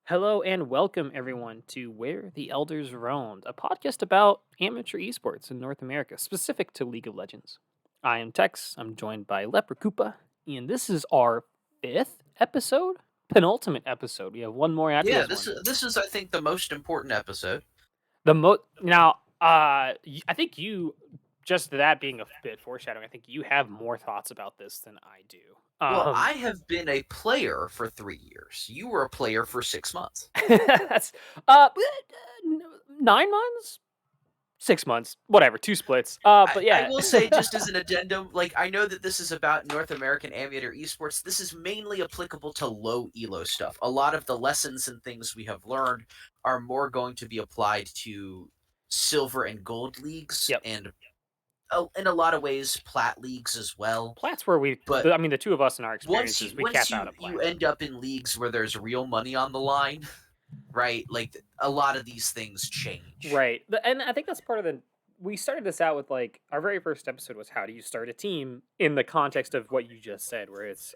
Hello and welcome everyone to Where the Elders Roamed, a podcast about amateur esports in North America, specific to League of Legends. I am Tex. I'm joined by Leprecupa, and this is our fifth episode, penultimate episode. We have one more after Yeah, this this one. is this is I think the most important episode. I think you just that being a bit foreshadowing. I think you have more thoughts about this than I do. Well, I have been a player for 3 years. You were a player for 6 months. That's 9 months. 6 months, whatever, two splits. I, But I yeah, will say, just as an addendum, like, I know that this is about North American amateur esports. This is mainly applicable to low elo stuff. A lot of the lessons and things we have learned are more going to be applied to silver and gold leagues yep. and in a lot of ways plat leagues as well. Plat's where we. But I mean, the two of us in our once you experiences, we once cap you out at you plat. end up in leagues where there's real money on the line, right? Like a lot of these things change. Right, and I think that's part of the. We started this out with like our very first episode was how do you start a team in the context of what you just said, where it's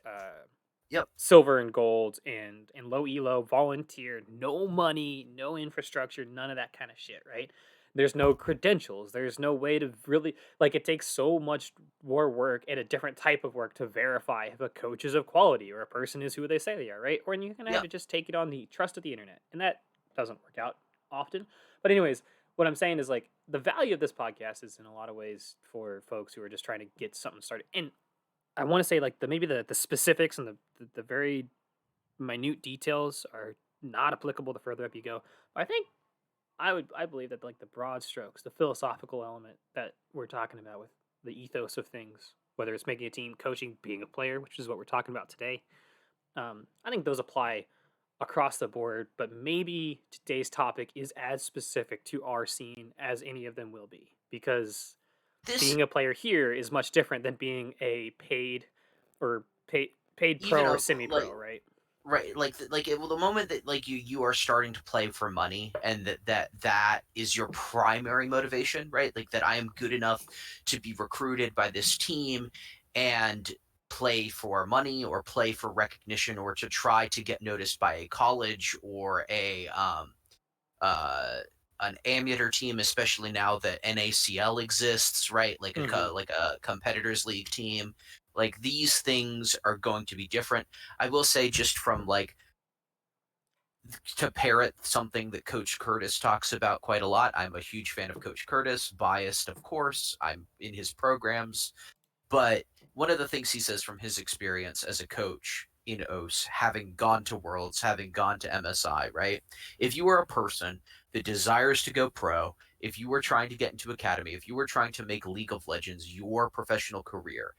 Yep. silver and gold and low elo, volunteer, no money, no infrastructure, none of that kind of shit, right? There's no credentials. There's no way to really like it takes so much more work and a different type of work to verify if a coach is of quality or a person is who they say they are, right? Or you're gonna have Yep. to just take it on the trust of the internet. And that doesn't work out often. But anyways, what I'm saying is like the value of this podcast is in a lot of ways for folks who are just trying to get something started. And I want to say like the specifics and the very minute details are not applicable the further up you go. But I believe that like the broad strokes, the philosophical element that we're talking about with the ethos of things, whether it's making a team, coaching, being a player, which is what we're talking about today. I think those apply across the board, but maybe today's topic is as specific to our scene as any of them will be because This being a player here is much different than being a paid pro even or a semi like pro, right? right well, the moment that like you are starting to play for money and that is your primary motivation, right? Like that I am good enough to be recruited by this team and play for money or play for recognition or to try to get noticed by a college or a uh, an amateur team, especially now that NACL exists, right? Like Hmm. like a competitors league team. Like these things are going to be different. I will say, just from like to parrot something that Coach Curtis talks about quite a lot. I'm a huge fan of Coach Curtis, biased, of course. I'm in his programs, but one of the things he says from his experience as a coach in OS, having gone to Worlds, having gone to MSI, right? If you are a person that desires to go pro, if you were trying to get into academy, if you were trying to make League of Legends your professional career,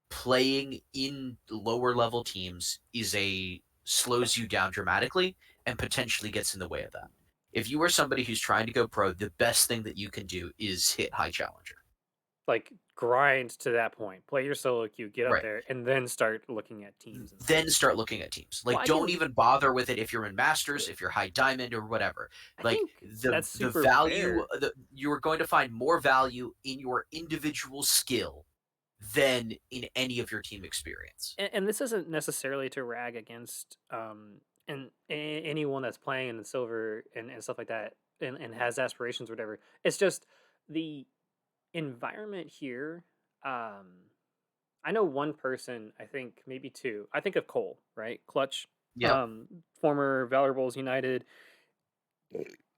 playing in lower level teams is a slows you down dramatically and potentially gets in the way of that. If you are somebody who's trying to go pro, the best thing that you can do is hit high challenger. Like grind to that point, play your solo queue, get up Right. there, and then start looking at teams and stuff. Then start looking at teams. Well, Like, don't even bother with it if you're in yeah, Masters, if you're High Diamond, or whatever. I Like think that's the super value, fair. you are going to find more value in your individual skill than in any of your team experience. And this isn't necessarily to rag against anyone that's playing in the silver and stuff like that and has aspirations or whatever. It's just the environment here. Um, I know one person, I think maybe two. I think of Cole, right? Clutch, Yep. former Valor Bulls United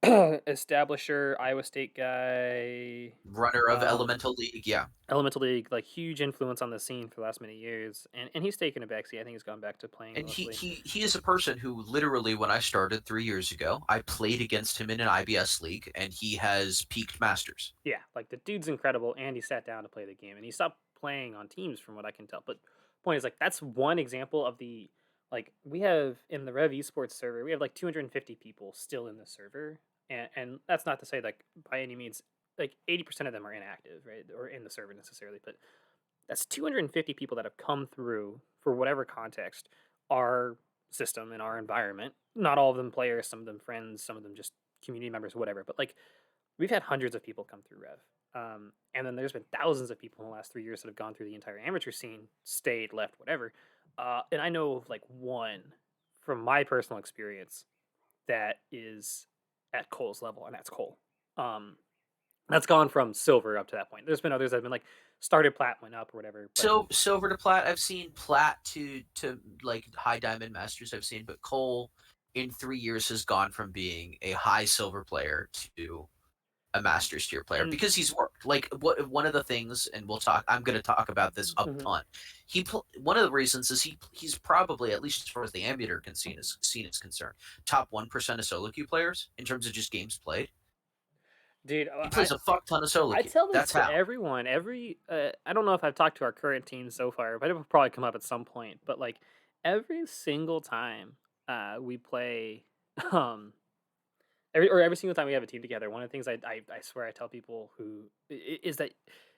establisher, Iowa State guy, Runner of um, Elemental League. Yeah. Elemental League, like huge influence on the scene for the last many years, and he's taken a backseat. I think he's gone back to playing And mostly. he is a person who literally, when I started 3 years ago, I played against him in an IBS league, and he has peaked Masters. Yeah, like the dude's incredible, and he sat down to play the game, and he stopped playing on teams from what I can tell. But point is, like, that's one example of the like we have in the Rev Esports server, we have like 250 people still in the server, and that's not to say like by any means like 80% of them are inactive, right, or in the server necessarily, but that's 250 people that have come through for whatever context our system and our environment. Not all of them players, some of them friends, some of them just community members, whatever. But like we've had hundreds of people come through Rev. And then there's been thousands of people in the last 3 years that have gone through the entire amateur scene, stayed, left, whatever. And I know of like one from my personal experience that is at Cole's level, and that's Cole. Um, that's gone from silver up to that point. There's been others that have been like started plat, went up or whatever. But So silver to plat, I've seen plat to like high diamond masters. I've seen, but Cole in 3 years has gone from being a high silver player to a masters tier player and because he's worked. Like what one of the things, and we'll talk. I'm going to talk about this a mhm. ton. One of the reasons is he's probably, at least as far as the amateur scene is concerned, top 1% of solo queue players in terms of just games played. Dude, He plays a fuck ton of solo I queue. tell this That's to how. everyone. I don't know if I've talked to our current team so far, but it will probably come up at some point. But like every single time we play, um, every single time we have a team together, one of the things I swear I tell people is that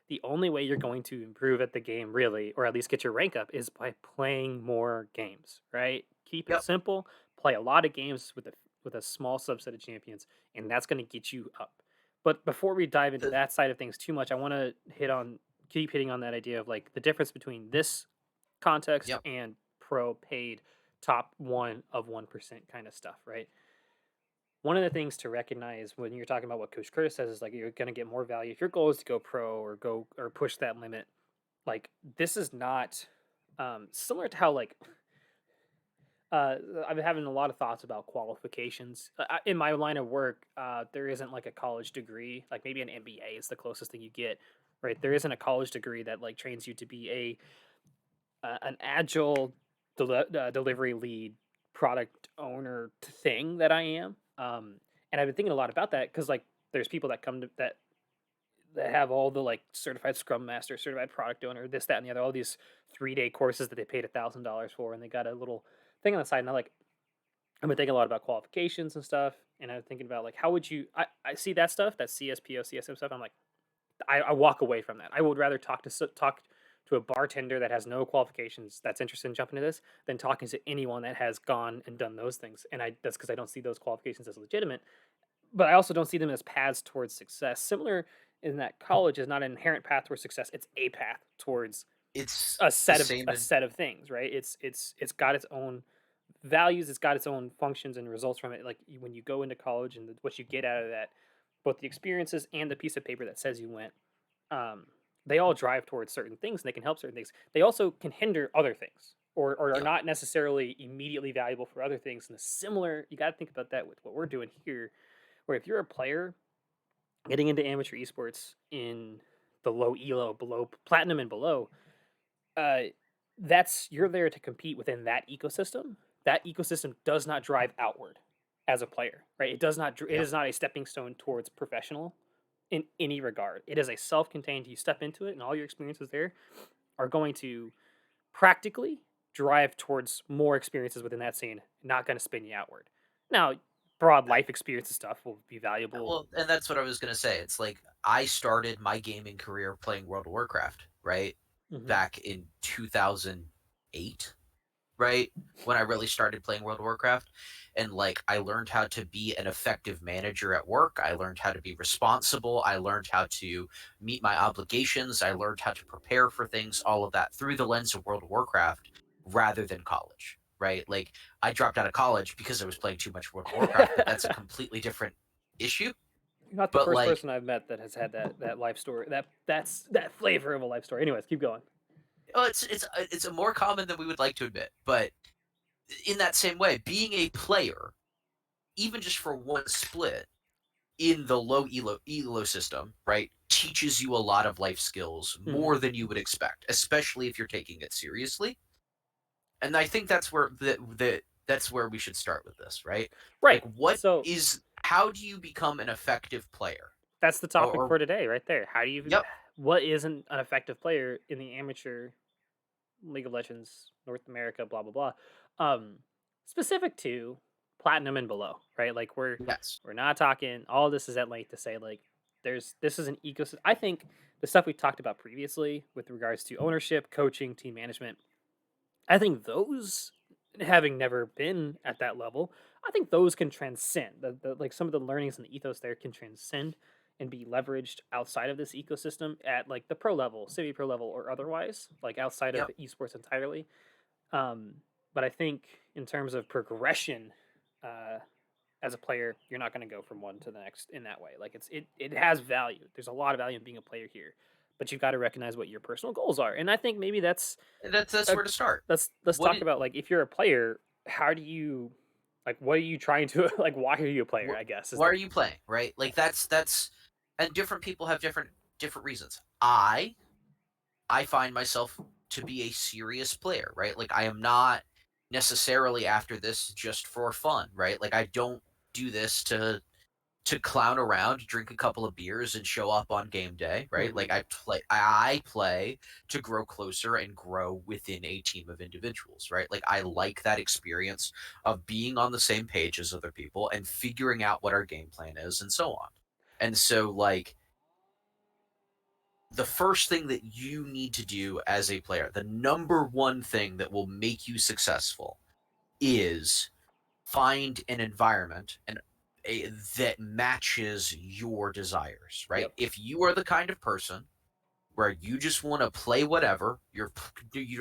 the only way you're going to improve at the game, really, or at least get your rank up, is by playing more games. Right? Keep it Yep. simple. Play a lot of games with a small subset of champions, and that's going to get you up. But before we dive into The, that side of things too much, I want to keep hitting on that idea of like the difference between this context yep. and pro paid top 1% kind of stuff, right? One of the things to recognize when you're talking about what Coach Curtis says is like you're going to get more value if your goal is to go pro or go or push that limit. Like this is not similar to how like I've been having a lot of thoughts about qualifications. In my line of work, there isn't like a college degree, like maybe an MBA is the closest thing you get, right? There isn't a college degree that like trains you to be an agile delivery lead product owner thing that I am. And I've been thinking a lot about that because like there's people that come to that have all the like certified scrum master, certified product owner, this, that, and the other, all these 3-day courses that they paid $1,000 for, and they got a little thing on the side. And I've been thinking a lot about qualifications and stuff, and I'm thinking about like how would you I see that stuff, that CSPO, CSM stuff. I'm like, I walk away from that. I would rather talk to a bartender that has no qualifications that's interested in jumping into this than talking to anyone that has gone and done those things. And that's because I don't see those qualifications as legitimate, but I also don't see them as paths towards success. Similar in that college is not an inherent path towards success; it's a path towards It's a the set of same a in set of things, right? It's got its own values, it's got its own functions and results from it. Like when you go into college and what you get out of that, both the experiences and the piece of paper that says you went, um, they all drive towards certain things and they can help certain things. They also can hinder other things or are yep. not necessarily immediately valuable for other things. And the similar, you got to think about that with what we're doing here, where if you're a player getting into amateur esports in the low elo, below platinum and below, uh, that's you're there to compete within that ecosystem. That ecosystem does not drive outward as a player, right? It does not. It Yep. is not a stepping stone towards professional in any regard. It is a self-contained. You step into it, and all your experiences there are going to practically drive towards more experiences within that scene. Not going to spin you outward. Now, broad life experience and stuff will be valuable. Well, and that's what I was gonna say. It's like I started my gaming career playing World of Warcraft, right? Hmm. Back in 2008, right? When I really started playing World of Warcraft. And like I learned how to be an effective manager at work. I learned how to be responsible. I learned how to meet my obligations. I learned how to prepare for things, all of that through the lens of World of Warcraft rather than college, right? Like I dropped out of college because I was playing too much World of Warcraft, but that's a completely different issue. You're not the But first like, person I've met that has had that life story. That's that flavor of a life story. Anyways, keep going. oh, it's a more common than we would like to admit. But in that same way, being a player, even just for one split in the low elo system, right, teaches you a lot of life skills Hmm. more than you would expect, especially if you're taking it seriously. And I think that's where that's where we should start with this, right? Like, Right. what So is how do you become an effective player? that's the topic Or for today, right there. How do you? yep, What is an effective player in the amateur League of Legends North America? Blah blah blah. Specific to platinum and below, right? Like yes, we're not talking. All this is at length to say like this is an ecosystem. I think the stuff we talked about previously with regards to ownership, coaching, team management. I think those, having never been at that level, I think those can transcend. Like some of the learnings and the ethos there can transcend and be leveraged outside of this ecosystem at like the pro level, city pro level, or otherwise, like outside of yep, esports entirely. Um, but I think in terms of progression, uh, as a player, you're not going to go from one to the next in that way. Like it has value. There's a lot of value in being a player here, but you've got to recognize what your personal goals are. And I think maybe That's uh, where to start. let's What talk it about like if you're a player, how do you like what are you trying to like why are you a player? wh- I guess is why the are you playing, right? yeah. Like that's and different people have different reasons. I find myself to be a serious player, right? Like I am not necessarily after this just for fun, right? Like I don't do this to clown around, drink a couple of beers, and show up on game day, right? Like Hmm. I play to grow closer and grow within a team of individuals, right? Like I like that experience of being on the same page as other people and figuring out what our game plan is and so on. And so like the first thing that you need to do as a player, the number one thing that will make you successful is find an environment that matches your desires, right? Yep. If you are the kind of person where you just want to play whatever, you're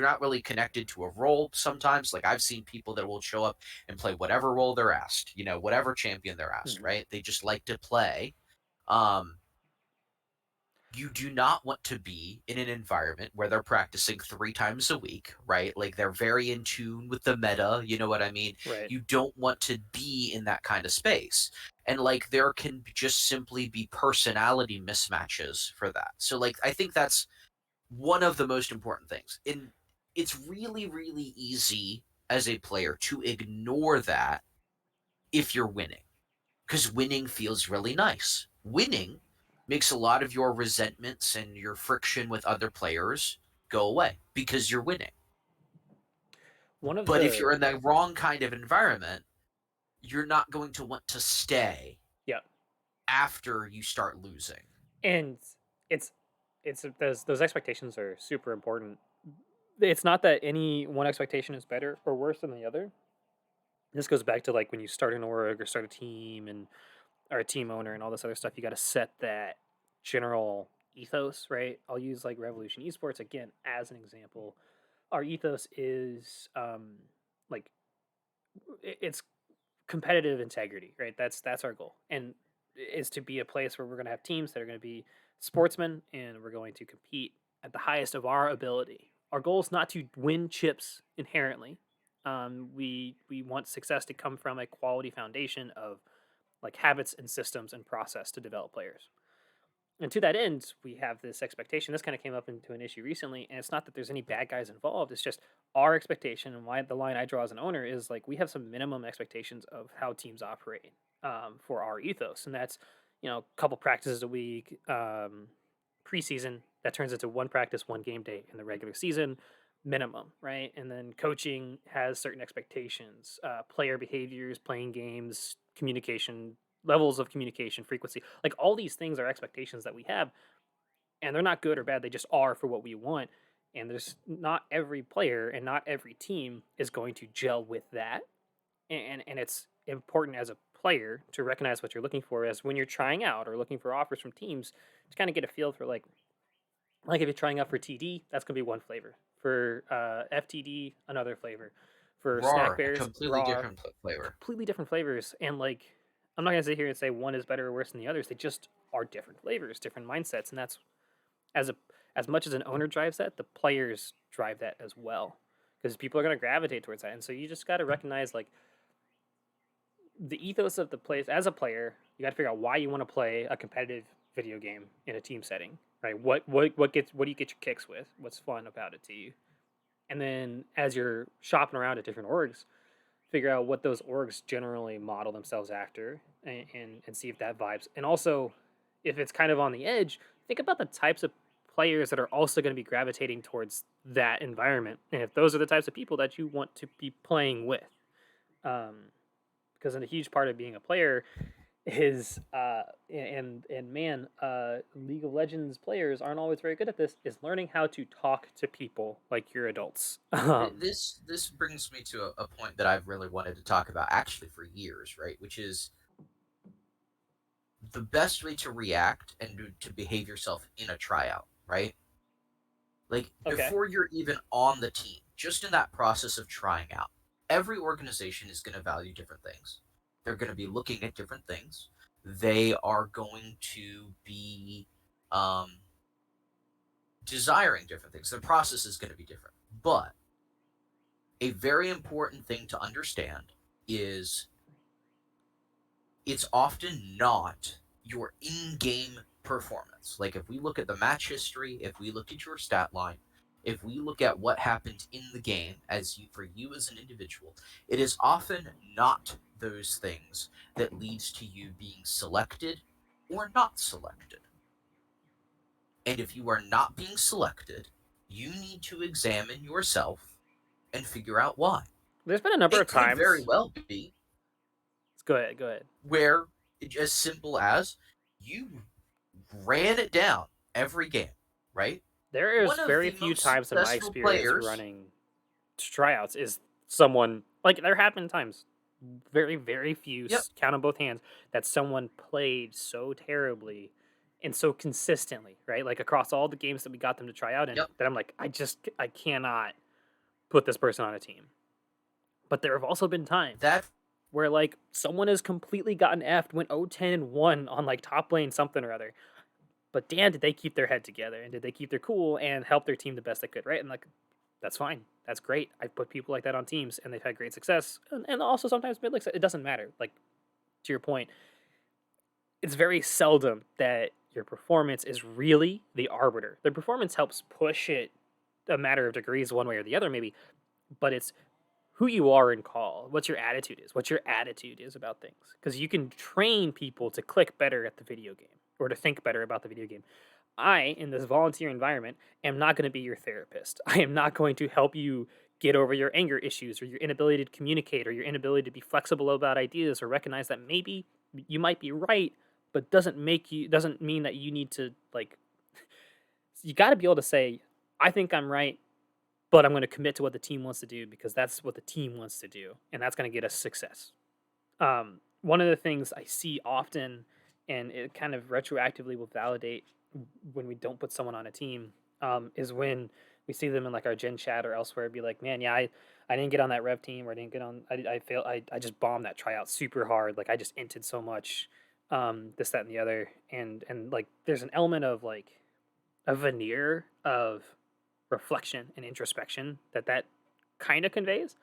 not really connected to a role sometimes. Like I've seen people that will show up and play whatever role they're asked, whatever champion they're asked, Hmm. right? They just like to play. Um, you do not want to be in an environment where they're practicing 3 times a week, right? Like they're very in tune with the meta, you know what I mean? Right. You don't want to be in that kind of space. And like there can just simply be personality mismatches for that. So like I think that's one of the most important things. And it's really, really easy as a player to ignore that if you're winning because winning feels really nice. Winning makes a lot of your resentments and your friction with other players go away because you're winning. One of But if the you're in the wrong kind of environment, you're not going to want to stay yeah, after you start losing. and it's those expectations are super important. It's not that any one expectation is better or worse than the other. This goes back to like when you start an org or start a team and or a team owner and all this other stuff. You got to set that general ethos, right? I'll use like Revolution Esports again as an example. Our ethos is like it's competitive integrity, right? That's our goal, and is to be a place where we're going to have teams that are going to be sportsmen, and we're going to compete at the highest of our ability. Our goal is not to win chips inherently. We want success to come from a quality foundation of like habits and systems and process to develop players. And to that end, we have this expectation. This kind of came up into an issue recently, and it's not that there's any bad guys involved. It's just our expectation, and why the line I draw as an owner is like we have some minimum expectations of how teams operate for our ethos, and that's a couple practices a week, preseason that turns into one practice, one game day in the regular season minimum, right? And then coaching has certain expectations, player behaviors, playing games, communication, levels of communication, frequency. Like all these things are expectations that we have, and they're not good or bad. They just are for what we want. And there's not every player and not every team is going to gel with that. And it's important as a player to recognize what you're looking for as when you're trying out or looking for offers from teams to kind of get a feel for like if you're trying out for TD, that's gonna be one flavor. For FTD, another flavor. For snack Raw, bears, completely raw, different flavor. completely different flavors. And like, I'm not gonna sit here and say one is better or worse than the others. They just are different flavors, different mindsets, and that's as a as much as an owner drives that, the players drive that as well, because people are gonna gravitate towards that. And so you just got to recognize like the ethos of the place as a player. You got to figure out why you want to play a competitive video game in a team setting, right? What do you get your kicks with? What's fun about it to you? And then as you're shopping around at different orgs, figure out what those orgs generally model themselves after, and see if that vibes. And also, if it's kind of on the edge, think about the types of players that are also going to be gravitating towards that environment, and if those are the types of people that you want to be playing with. Um, because a huge part of being a player is and man, League of Legends players aren't always very good at this, is learning how to talk to people like you're adults. This brings me to a point that I've really wanted to talk about actually for years, right? Which is the best way to react and to behave yourself in a tryout, right? Like Okay. before you're even on the team, just in that process of trying out, every organization is going to value different things. They're going to be looking at different things. They are going to be um, desiring different things. The process is going to be different. But a very important thing to understand is it's often not your in-game performance. Like if we look at the match history, if we look at your stat line, if we look at what happened in the game for you as an individual, it is often not those things that leads to you being selected or not selected. And if you are not being selected, you need to examine yourself and figure out why. There's been a number It of could very times. well be Go ahead. Go ahead. where it's as simple as you ran it down every game, right? There is One of very the few most times in my successful experience players. running tryouts is someone like there have been times, very very few, Yep, count on both hands, that someone played so terribly and so consistently, right? Like across all the games that we got them to try out in, yep. that I'm like, I cannot put this person on a team. But there have also been times That where like someone has completely gotten effed, went 0-10-1 on like top lane something or other. But damn, did they keep their head together and did they keep their cool and help their team the best they could, right? And like, that's fine. That's great. I put people like that on teams and they've had great success. And also sometimes mid, like, it doesn't matter. Like, to your point, it's very seldom that your performance is really the arbiter. The performance helps push it a matter of degrees one way or the other, maybe, but it's who you are in call, what your attitude is, what your attitude is about things. Because you can train people to click better at the video game or to think better about the video game. I, in this volunteer environment, am not going to be your therapist. I am not going to help you get over your anger issues or your inability to communicate or your inability to be flexible about ideas or recognize that maybe you might be right, but doesn't mean that you need to like you got to be able to say I think I'm right, but I'm going to commit to what the team wants to do because that's what the team wants to do and that's going to get us success. One of the things I see often, and it kind of retroactively will validate when we don't put someone on a team, is when we see them in like our gen chat or elsewhere, be like, man, yeah, I didn't get on that rev team or I didn't get on, I failed, I just bombed that tryout super hard. Like I just inted so much, this, that, and the other. And like, there's an element of like a veneer of reflection and introspection that kind of conveys.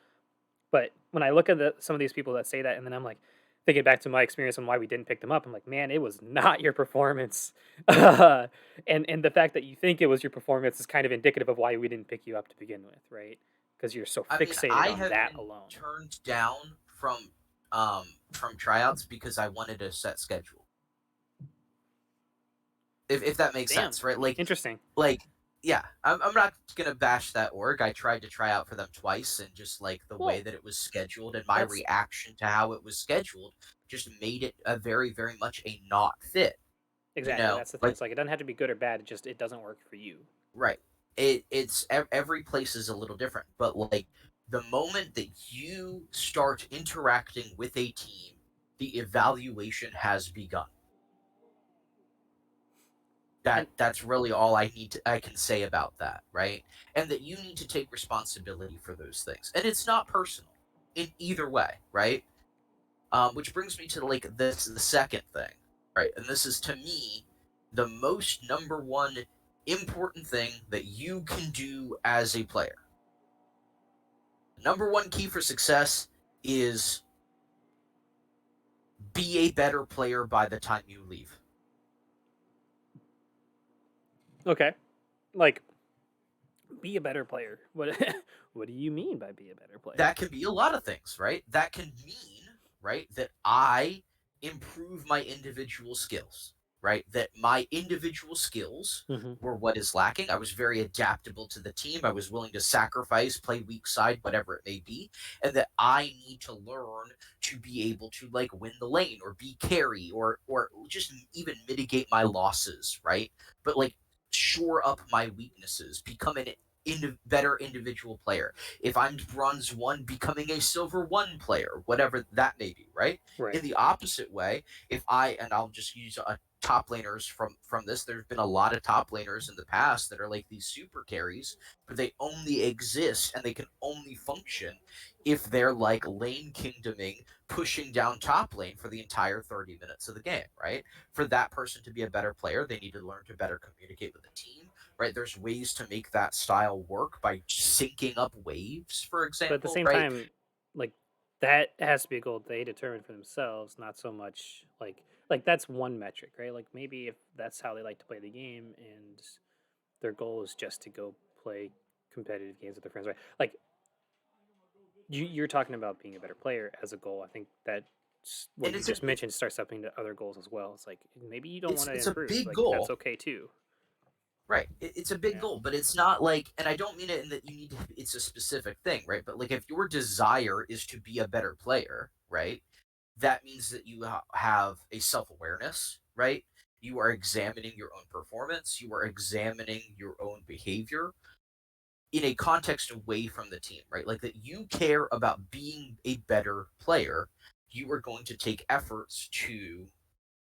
But when I look at some of these people that say that, and then I'm like thinking back to my experience and why we didn't pick them up, I'm like, man, it was not your performance, and the fact that you think it was your performance is kind of indicative of why we didn't pick you up to begin with, right? Because you're so I mean, fixated I on have that been alone. turned down from tryouts because I wanted a set schedule. If that makes Damn, sense, right? interesting. Like yeah, I'm not gonna bash that org. I tried to try out for them twice, and just like the way Well, that it was scheduled and my that's reaction to how it was scheduled just made it a very, very much a not fit. You exactly know, that's the thing. like It's like it doesn't have to be good or bad. It doesn't work for you. right. It's every place is a little different, but like the moment that you start interacting with a team, the evaluation has begun. And That's really all I can say about that, right? And that you need to take responsibility for those things, and it's not personal in either way, right? Which brings me to like this the second thing, right? And this is to me the most number one important thing that you can do as a player. The number one key for success is be a better player by the time you leave. okay, like be a better player. What what do you mean by be a better player? That can be a lot of things, right? That can mean, right, that I improve my individual skills, right? That my individual skills Hmm. were what is lacking. I was very adaptable to the team. I was willing to sacrifice, play weak side, whatever it may be, and that I need to learn to be able to like win the lane or be carry or just even mitigate my losses, right? But like shore up my weaknesses, become an better individual player. If I'm bronze one, becoming a silver one player, whatever that may be, right? Right. In the opposite way, if I, and I'll just use top laners from this. There's been a lot of top laners in the past that are like these super carries, but they only exist and they can only function if they're like lane kingdoming, pushing down top lane for the entire 30 minutes of the game, right? For that person to be a better player, they need to learn to better communicate with the team, right? There's ways to make that style work by syncing up waves, for But at the example, same right? time, like that has to be a goal they determine for themselves, not so much like that's one metric, right? Like maybe if that's how they like to play the game and their goal is just to go play competitive games with their friends, right? Like you're talking about being a better player as a goal. I think that what And you just mentioned starts stepping to other goals as well. It's like maybe you don't want to it's a improve. big Like that's goal. okay too. Right. It's a big Yeah. goal, but it's not like, and I don't mean it in that you need to, it's a specific thing, right? But like if your desire is to be a better player, right? That means that you have a self awareness, right? You are examining your own performance, you are examining your own behavior in a context away from the team, right? Like that you care about being a better player. You are going to take efforts to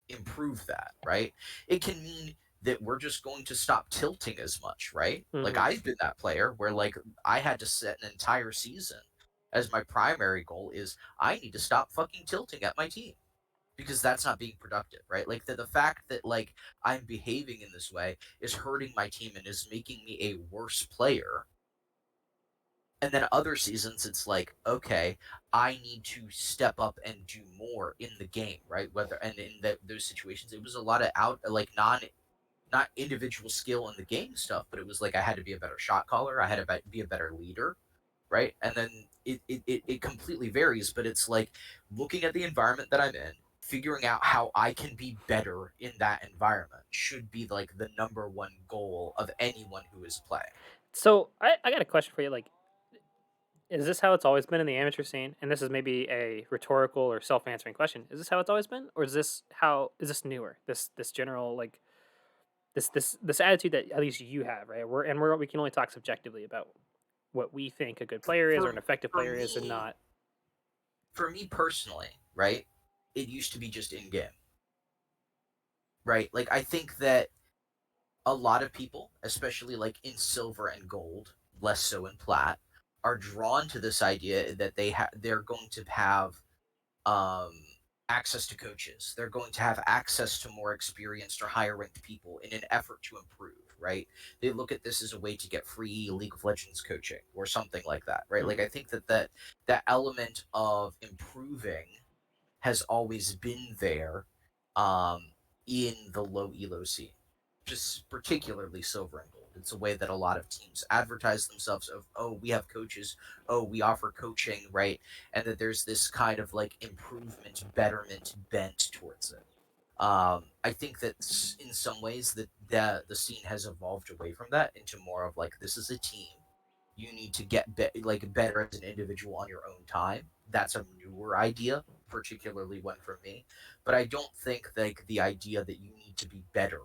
improve that, right? It can mean that we're just going to stop tilting as much, right? Like Mm-hmm. I've been that player where like I had to set an entire season as my primary goal is I need to stop fucking tilting at my team because that's not being productive, right? Like the fact that like I'm behaving in this way is hurting my team and is making me a worse player. And then other seasons, it's like, okay, I need to step up and do more in the game, right? Whether and in those situations, it was a lot of out like not individual skill in the game stuff, but it was like I had to be a better shot caller, I had to be a better leader, right? And then it completely varies, but it's like looking at the environment that I'm in, figuring out how I can be better in that environment should be like the number one goal of anyone who is playing. So I got a question for you. Like, is this how it's always been in the amateur scene? And this is maybe a rhetorical or self-answering question. Is this how it's always been, or is this newer? This general like this attitude that at least you have, right? We can only talk subjectively about what we think a good player is or For an effective for player is, and me, not. for me personally, right? It used to be just in game, right? Like I think that a lot of people, especially like in silver and gold, less so in plat, are drawn to this idea that they're going to have um, access to coaches. They're going to have access to more experienced or higher ranked people in an effort to improve, right? They look at this as a way to get free League of Legends coaching or something like that, right? Like Mhm. I think that element of improving has always been there um, in the low elo scene, just particularly silver and gold. It's a way that a lot of teams advertise themselves of, oh, we have coaches, oh, we offer coaching, right? And that there's this kind of like improvement, betterment bent towards it. I think that in some ways that the scene has evolved away from that into more of like this is a team. You need to get like better as an individual on your own time. That's a newer idea, particularly one for me. But I don't think like the idea that you need to be better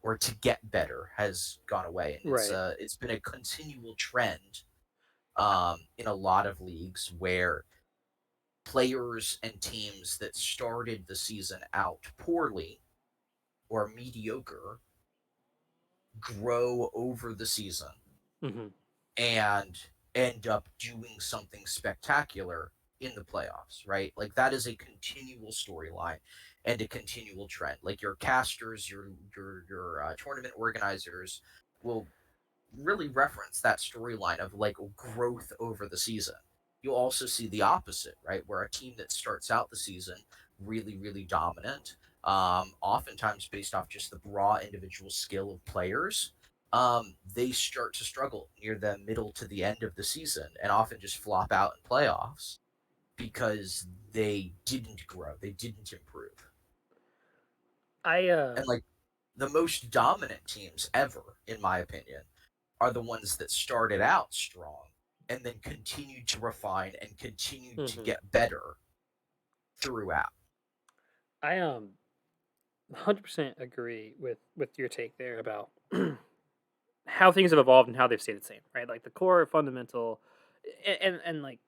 or to get better has gone away, and Right. it's been a continual trend in a lot of leagues where players and teams that started the season out poorly or mediocre grow over the season Hmm. and end up doing something spectacular in the playoffs, right? Like that is a continual storyline and a continual trend. Like your casters, your tournament organizers will really reference that storyline of like growth over the season. You'll also see the opposite, right? Where a team that starts out the season really dominant, oftentimes based off just the raw individual skill of players, they start to struggle near the middle to the end of the season and often just flop out in playoffs because they didn't grow, they didn't improve. I And like the most dominant teams ever, in my opinion, are the ones that started out strong and then continued to refine and continued to mhm. get better throughout. I 100% agree with your take there about how things have evolved and how they've stayed the same, right? Like the core fundamental, and like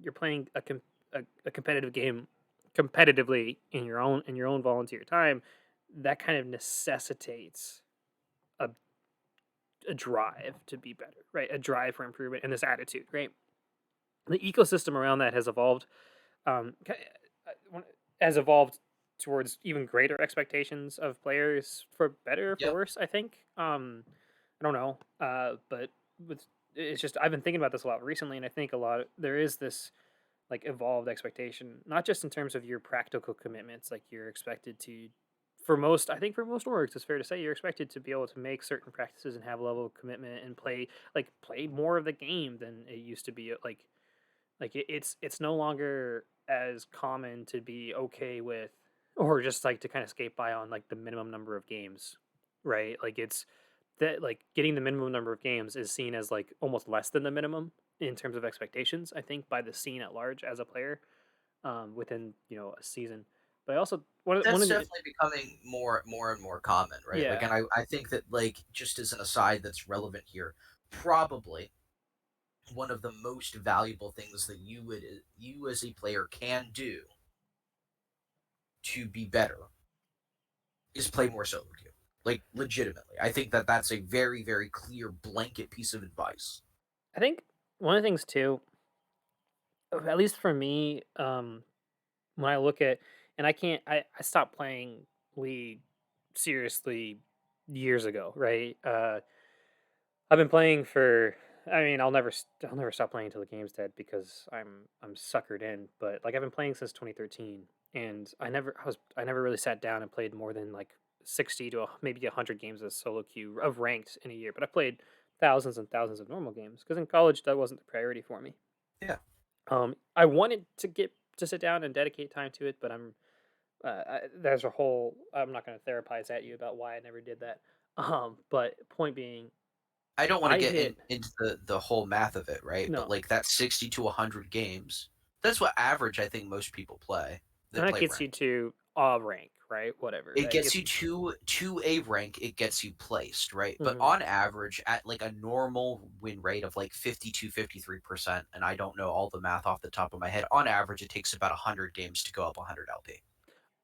you're playing a competitive game competitively in your own volunteer time. that kind of necessitates a a drive to be better, right? A drive for improvement and this attitude, right? The ecosystem around that has evolved, has evolved towards even greater expectations of players for better or for Yep. worse. I think. I don't know, but with it's just I've been thinking about this a lot recently, and I think a lot there is this like evolved expectation, not just in terms of your practical commitments, like you're expected to. For most, I think for most orgs, it's fair to say you're expected to be able to make certain practices and have a level of commitment and play more of the game than it used to be. It's no longer as common to be okay with or just like to kind of skate by on like the minimum number of games, right? Like it's that like getting the minimum number of games is seen as like almost less than the minimum in terms of expectations, I think, by the scene at large as a player within a season. But I also one That's of the definitely becoming more and more common, right? Like, yeah, and I think that, like, just as an aside that's relevant here, probably one of the most valuable things that you as a player can do to be better is play more solo queue. Like, legitimately, I think that that's a very clear blanket piece of advice. I think one of the things too, at least for me, when I look at and I stopped playing League seriously years ago, right? I've been playing for I mean, I'll never stop playing until the game's dead because I'm suckered in, but like I've been playing since 2013 and I never really sat down and played more than like 60 to maybe 100 games of solo queue of ranked in a year, but I played thousands and thousands of normal games because in college that wasn't the priority for me. Yeah. I wanted to get to sit down and dedicate time to it, but there's a whole. I'm not going to therapize at you about why I never did that. But point being, I don't want to I get hit into the whole math of it, right? But no, like that 60 to 100 games, that's what average I think most people play and that that play gets rank. you to a rank, right? Whatever It that gets gets you you. to a rank, it gets you placed, right? But Mhm. on average, at like a normal win rate of like 52, 53%, and I don't know all the math off the top of my head, on average, it takes about 100 games to go up 100 LP.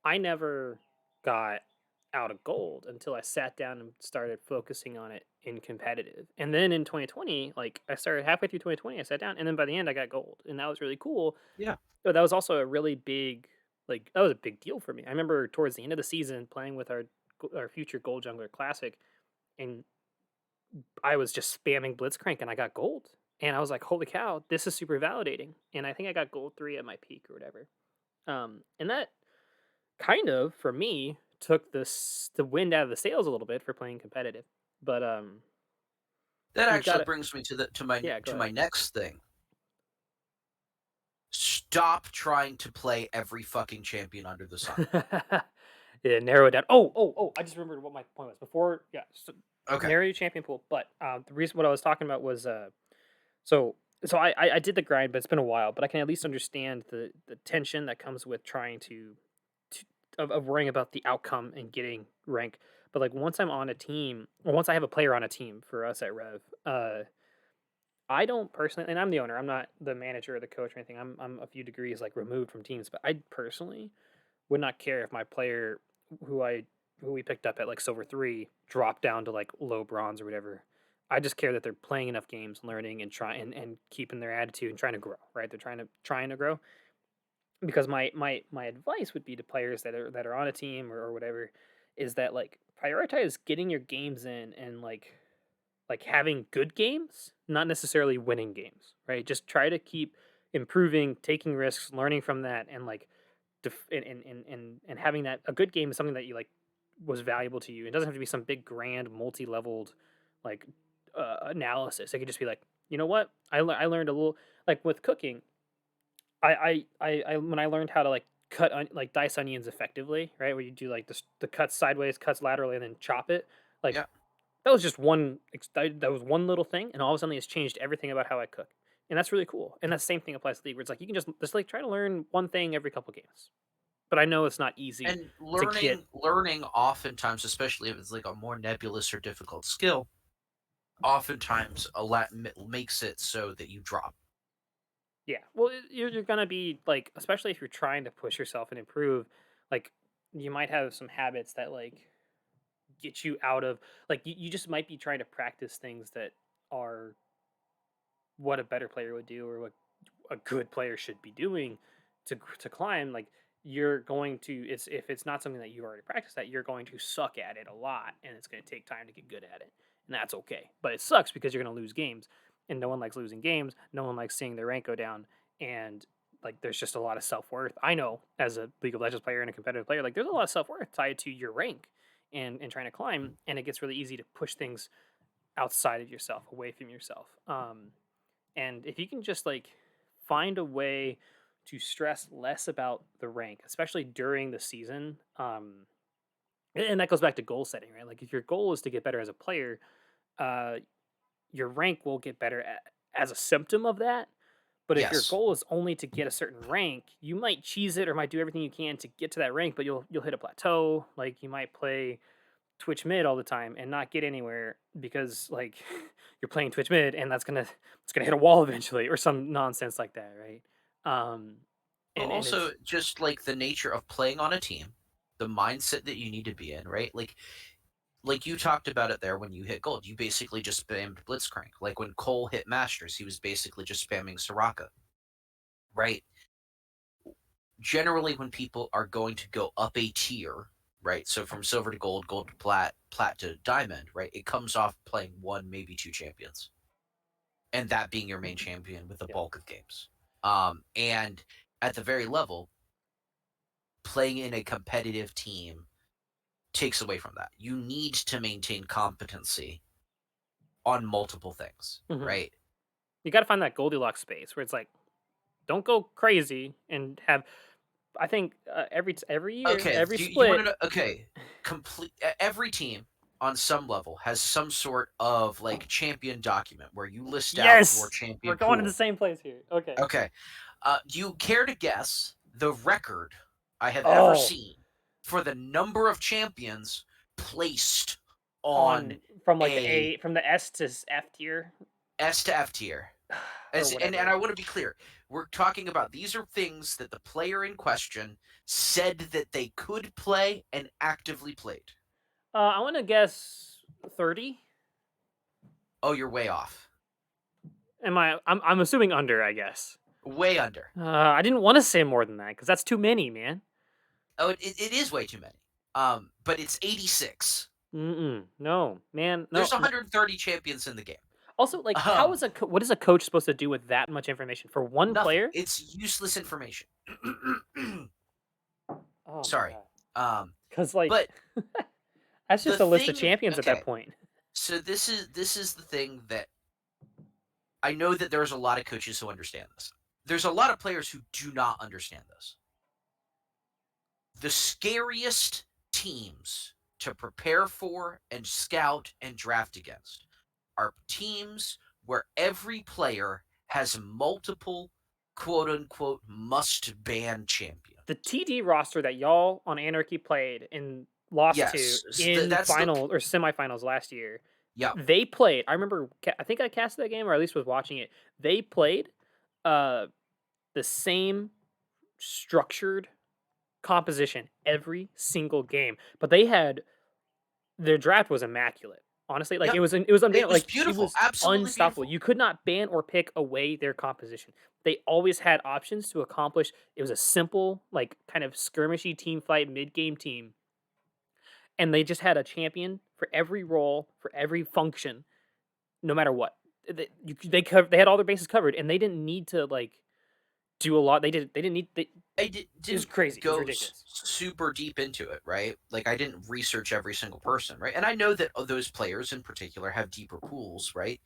I never got out of gold until I sat down and started focusing on it in competitive. And then in 2020, like I started halfway through 2020, I sat down, and then by the end, I got gold, and that was really cool. Yeah. But that was also a really big, like that was a big deal for me. I remember towards the end of the season playing with our future Gold Jungler Classic, and I was just spamming Blitzcrank, and I got gold. And I was like, "Holy cow, this is super validating!" And I think I got gold 3 at my peak or whatever. And that kind of for me took the wind out of the sails a little bit for playing competitive. But That you got actually to brings me yeah, go to ahead. my next thing. Stop trying to play every fucking champion under the sun. Yeah, narrow it down. Oh! I just remembered what my point was before. Yeah, so Okay. narrow your champion pool. But the reason what I was talking about was so I did the grind, but it's been a while. But I can at least understand the tension that comes with trying to of worrying about the outcome and getting rank. But like once I'm on a team, or once I have a player on a team for us at Rev, I don't personally, and I'm the owner. I'm not the manager or the coach or anything. I'm a few degrees like removed from teams, but I personally would not care if my player who I who we picked up at like silver 3 dropped down to like low bronze or whatever. I just care that they're playing enough games, learning and trying and keeping their attitude and trying to grow, right? They're trying to grow. Because my advice would be to players that are on a team or whatever is that like prioritize getting your games in and like having good games, not necessarily winning games, right? Just try to keep improving, taking risks, learning from that, and like and having that a good game is something that you like was valuable to you. It doesn't have to be some big grand multi-leveled like analysis. It could just be like, you know what, I learned a little like with cooking. I when I learned how to like like dice onions effectively, right? Where you do like the cuts sideways, cuts laterally, and then chop it. Like Yeah. that was just that was one little thing, and all of a sudden it's changed everything about how I cook, and that's really cool. And that same thing applies to League, where it's like you can just like try to learn one thing every couple games. But I know it's not easy And to get. learning oftentimes, especially if it's like a more nebulous or difficult skill, oftentimes a lot makes it so that you drop. Yeah, well, you're gonna be like, especially if you're trying to push yourself and improve. Like you might have some habits that like get you out of like you just might be trying to practice things that are what a better player would do or what a good player should be doing to climb. Like you're going to it's if it's not something that you already practiced at, you're going to suck at it a lot and it's going to take time to get good at it, and that's okay. But it sucks because you're going to lose games, and no one likes losing games. No one likes seeing their rank go down. And like there's just a lot of self-worth. I know as a League of Legends player and a competitive player, like there's a lot of self-worth tied to your rank and trying to climb, and it gets really easy to push things outside of yourself, away from yourself. And if you can just like find a way to stress less about the rank, especially during the season, and that goes back to goal setting, right? Like if your goal is to get better as a player, uh, your rank will get better as a symptom of that. But if your Yes. goal is only to get a certain rank, you might cheese it or might do everything you can to get to that rank, but you'll hit a plateau. Like you might play Twitch mid all the time and not get anywhere because like you're playing Twitch mid and it's gonna hit a wall eventually or some nonsense like that, right? Um, But and also it's just like the nature of playing on a team, the mindset that you need to be in, right? Like you talked about it there when you hit gold. You basically just spammed Blitzcrank. Like when Cole hit Masters, he was basically just spamming Soraka, right? Generally, when people are going to go up a tier, right? So from silver to gold, gold to plat, plat to diamond, right? It comes off playing one, maybe two champions, and that being your main champion with the yeah. bulk of games. And at the very level, playing in a competitive team takes away from that. You need to maintain competency on multiple things, Hmm. right? You got to find that Goldilocks space where it's like don't go crazy and have. I think every year, Okay, every you want to split. know? Okay, every team on some level has some sort of like champion document where you list out your Yes, we're champion going to the pool. same place here. Okay. Okay, do you care to guess the record I have ever Oh, seen for the number of champions placed on on from like the a A from the S to F tier S to F tier? or And I whatever. want to be clear. We're talking about these are things that the player in question said that they could play and actively played. I want to guess 30. Oh, you're way off. Am I? I'm assuming under. I guess. Way under. I didn't want to say more than that because that's too many, man. Oh, it is way too many. But it's 86. Mm-mm. No, man. There's No. 130 champions in the game. Also, like, how Um, is what is a coach supposed to do with that much information for one Nothing. player? It's useless information. Oh my Sorry. god. Um, Because like, but that's the just a list of thing. champions at that Okay. point. So this is the thing that I know that there's a lot of coaches who understand this. There's a lot of players who do not understand this. The scariest teams to prepare for and scout and draft against are teams where every player has multiple quote unquote must ban champion. The TD roster that y'all on Anarchy played and lost to Yes, in that's the final or semifinals last year, yeah. they played. I remember. I think I casted that game, or at least was watching it. They played uh the same structured composition every single game, but they had their draft was immaculate. Honestly, like Yep. it was It unbannable. was Like it beautiful, was absolutely unstoppable. beautiful. You could not ban or pick away their composition. They always had options to accomplish. It was a simple, like kind of skirmishy team fight mid game team, and they just had a champion for every role, for every function, no matter what. They had all their bases covered, and they didn't need to like do a lot. They didn't need. It was Didn't crazy. It was go ridiculous. super deep into it, right? Like I didn't research every single person, right? And I know that those players in particular have deeper pools, right?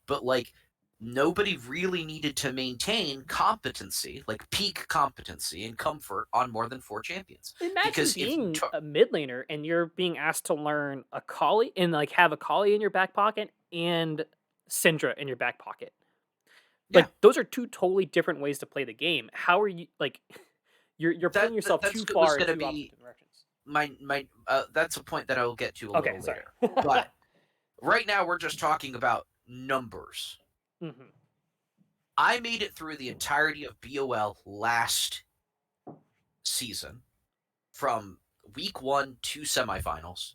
But like nobody really needed to maintain competency, like peak competency and comfort on more than four champions. Imagine Because if you being took a mid laner and you're being asked to learn a Kali and like have a Kali in your back pocket and Syndra in your back pocket. yeah, Like those are two totally different ways to play the game. How are you like you're pulling yourself that's too was far in going to two opposite be directions. my that's a point that I will get to a Okay, little sorry. later. But right now we're just talking about numbers. Hmm. I made it through the entirety of BOL last season from week 1, 2 semifinals,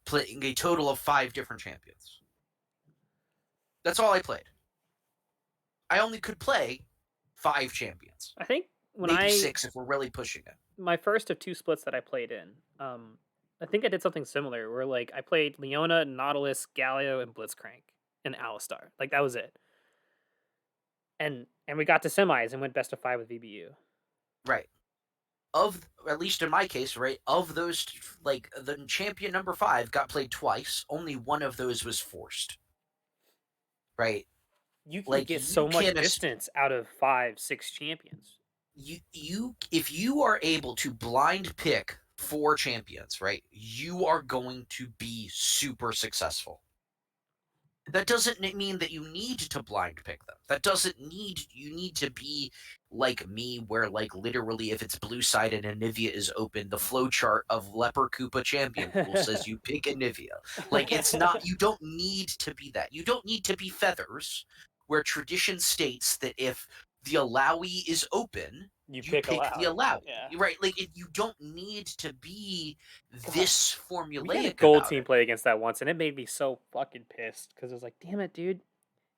playing a total of 5 different champions. That's all I played. I only could play 5 champions. I think when Maybe I 6 if we're really pushing it. my first of 2 splits that I played in, I think I did something similar where, like, I played Leona, Nautilus, Galio, and Blitzcrank, and Alistar. Like, that was it. And we got to semis and went best of 5 with VBU. Right. Of, at least in my case, right, of those, like, the champion number 5 got played twice. Only one of those was forced. Right? You can Like, get you so much can distance out of 5, 6 champions. you if you are able to blind pick 4 champions, right, you are going to be super successful. That doesn't mean that you need to blind pick them. That doesn't need you need to be like me, where like literally if it's blue sided and Nivea is open, the flowchart of Leper Koopa champion pool says you pick a Nivea. Like, it's not, you don't need to be that. You don't need to be Feathers, where tradition states that if the Alawi is open, You you pick pick the Alawi. Alawi. Yeah. Right? Like, you don't need to be God. this We had a formulaic gold about team it. play against that once, and it made me so fucking pissed because it was like, damn it, dude.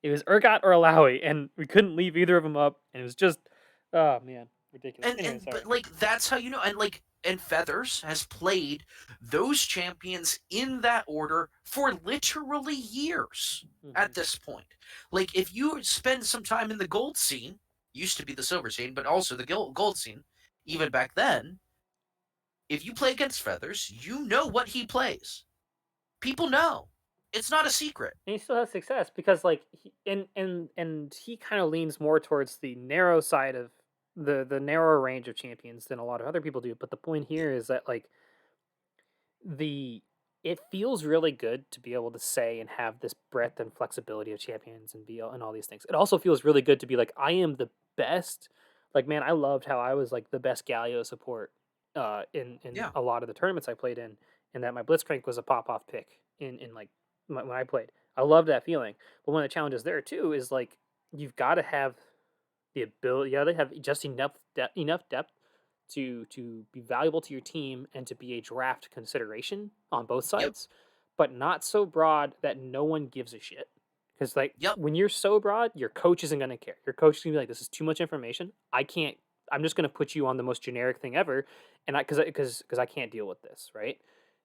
It was Urgot or Alawi, and we couldn't leave either of them up, and it was just, oh man, ridiculous. Anyway, But sorry. like, that's how you know. And like, and Feathers has played those champions in that order for literally years at Mhm. this point. Like, if you spend some time in the gold scene, used to be the silver scene, but also the gold scene, even back then, if you play against Feathers, you know what he plays. People know. It's not a secret. And he still has success because, like, and he kind of leans more towards the narrow side of the narrower range of champions than a lot of other people do. But the point here is that, like, the it feels really good to be able to say and have this breadth and flexibility of champions and and all these things. It also feels really good to be like, I am the best. Like, man, I loved how I was like the best Galio support in Yeah. a lot of the tournaments I played in, and that my Blitzcrank was a pop off pick in like when I played. I love that feeling. But one of the challenges there too is like you've got to have the ability. Yeah, they have just enough depth to be valuable to your team and to be a draft consideration on both Yep. sides, but not so broad that no one gives a shit. Because like Yep. when you're so broad, your coach isn't gonna care. Your coach is gonna be like, "This is too much information. I can't. I'm just gonna put you on the most generic thing ever," and because I can't deal with this, right?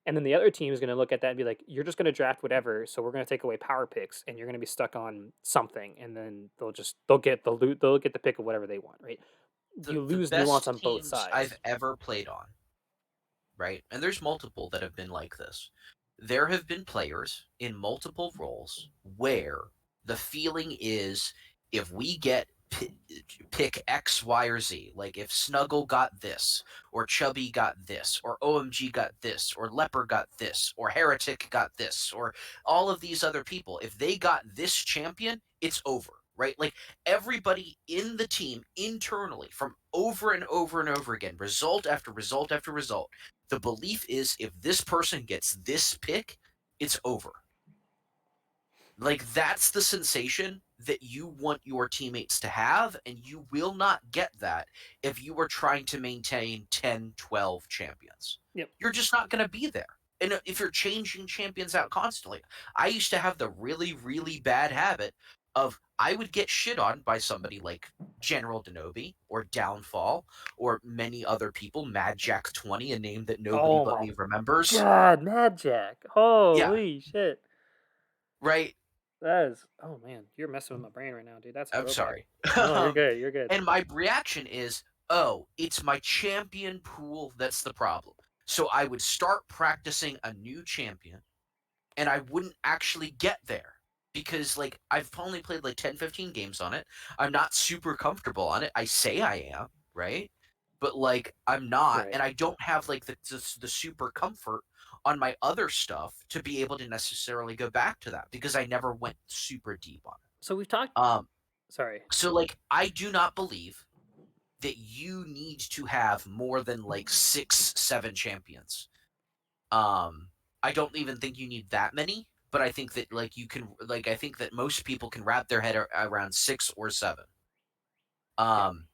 And then the other team is going to look at that and be like, "You're just going to draft whatever, so we're going to take away power picks, and you're going to be stuck on something." And then they'll get the pick of whatever they want, right? You The lose nuance best on both teams I've sides. ever played on, right? And there's multiple that have been like this. There have been players in multiple roles where the feeling is, if we get pick X, Y, or Z, like if Snuggle got this, or Chubby got this, or OMG got this, or Leper got this, or Heretic got this, or all of these other people, if they got this champion, it's over. Right? Like, everybody in the team internally, from over and over and over again, result after result after result, the belief is, if this person gets this pick, it's over. Like, that's the sensation that you want your teammates to have, and you will not get that if you are trying to maintain 10, 12 champions. Yep. You're just not going to be there. And if you're changing champions out constantly, I used to have the really, really bad habit of, I would get shit on by somebody like General Denobi or Downfall or many other people, Mad Jack 20, a name that nobody Oh but my me remembers. god, Mad Jack! Yeah, Holy shit! right. That is, oh man, you're messing with my brain right now, dude. That's a I'm throwback. sorry. No, you're um, good. You're good. and my reaction is, oh, it's my champion pool that's the problem. So I would start practicing a new champion, and I wouldn't actually get there because, like, I've only played like 10, 15 games on it. I'm not super comfortable on it. I say I am, right? But like, I'm not, Right. and I don't have like the super comfort on my other stuff to be able to necessarily go back to that because I never went super deep on So we've talked. it. Sorry. So like, I do not believe that you need to have more than like 6, 7 champions. Um, I don't even think you need that many, but I think that like you can, like, I think that most people can wrap their head around 6 or 7. Yeah. Um,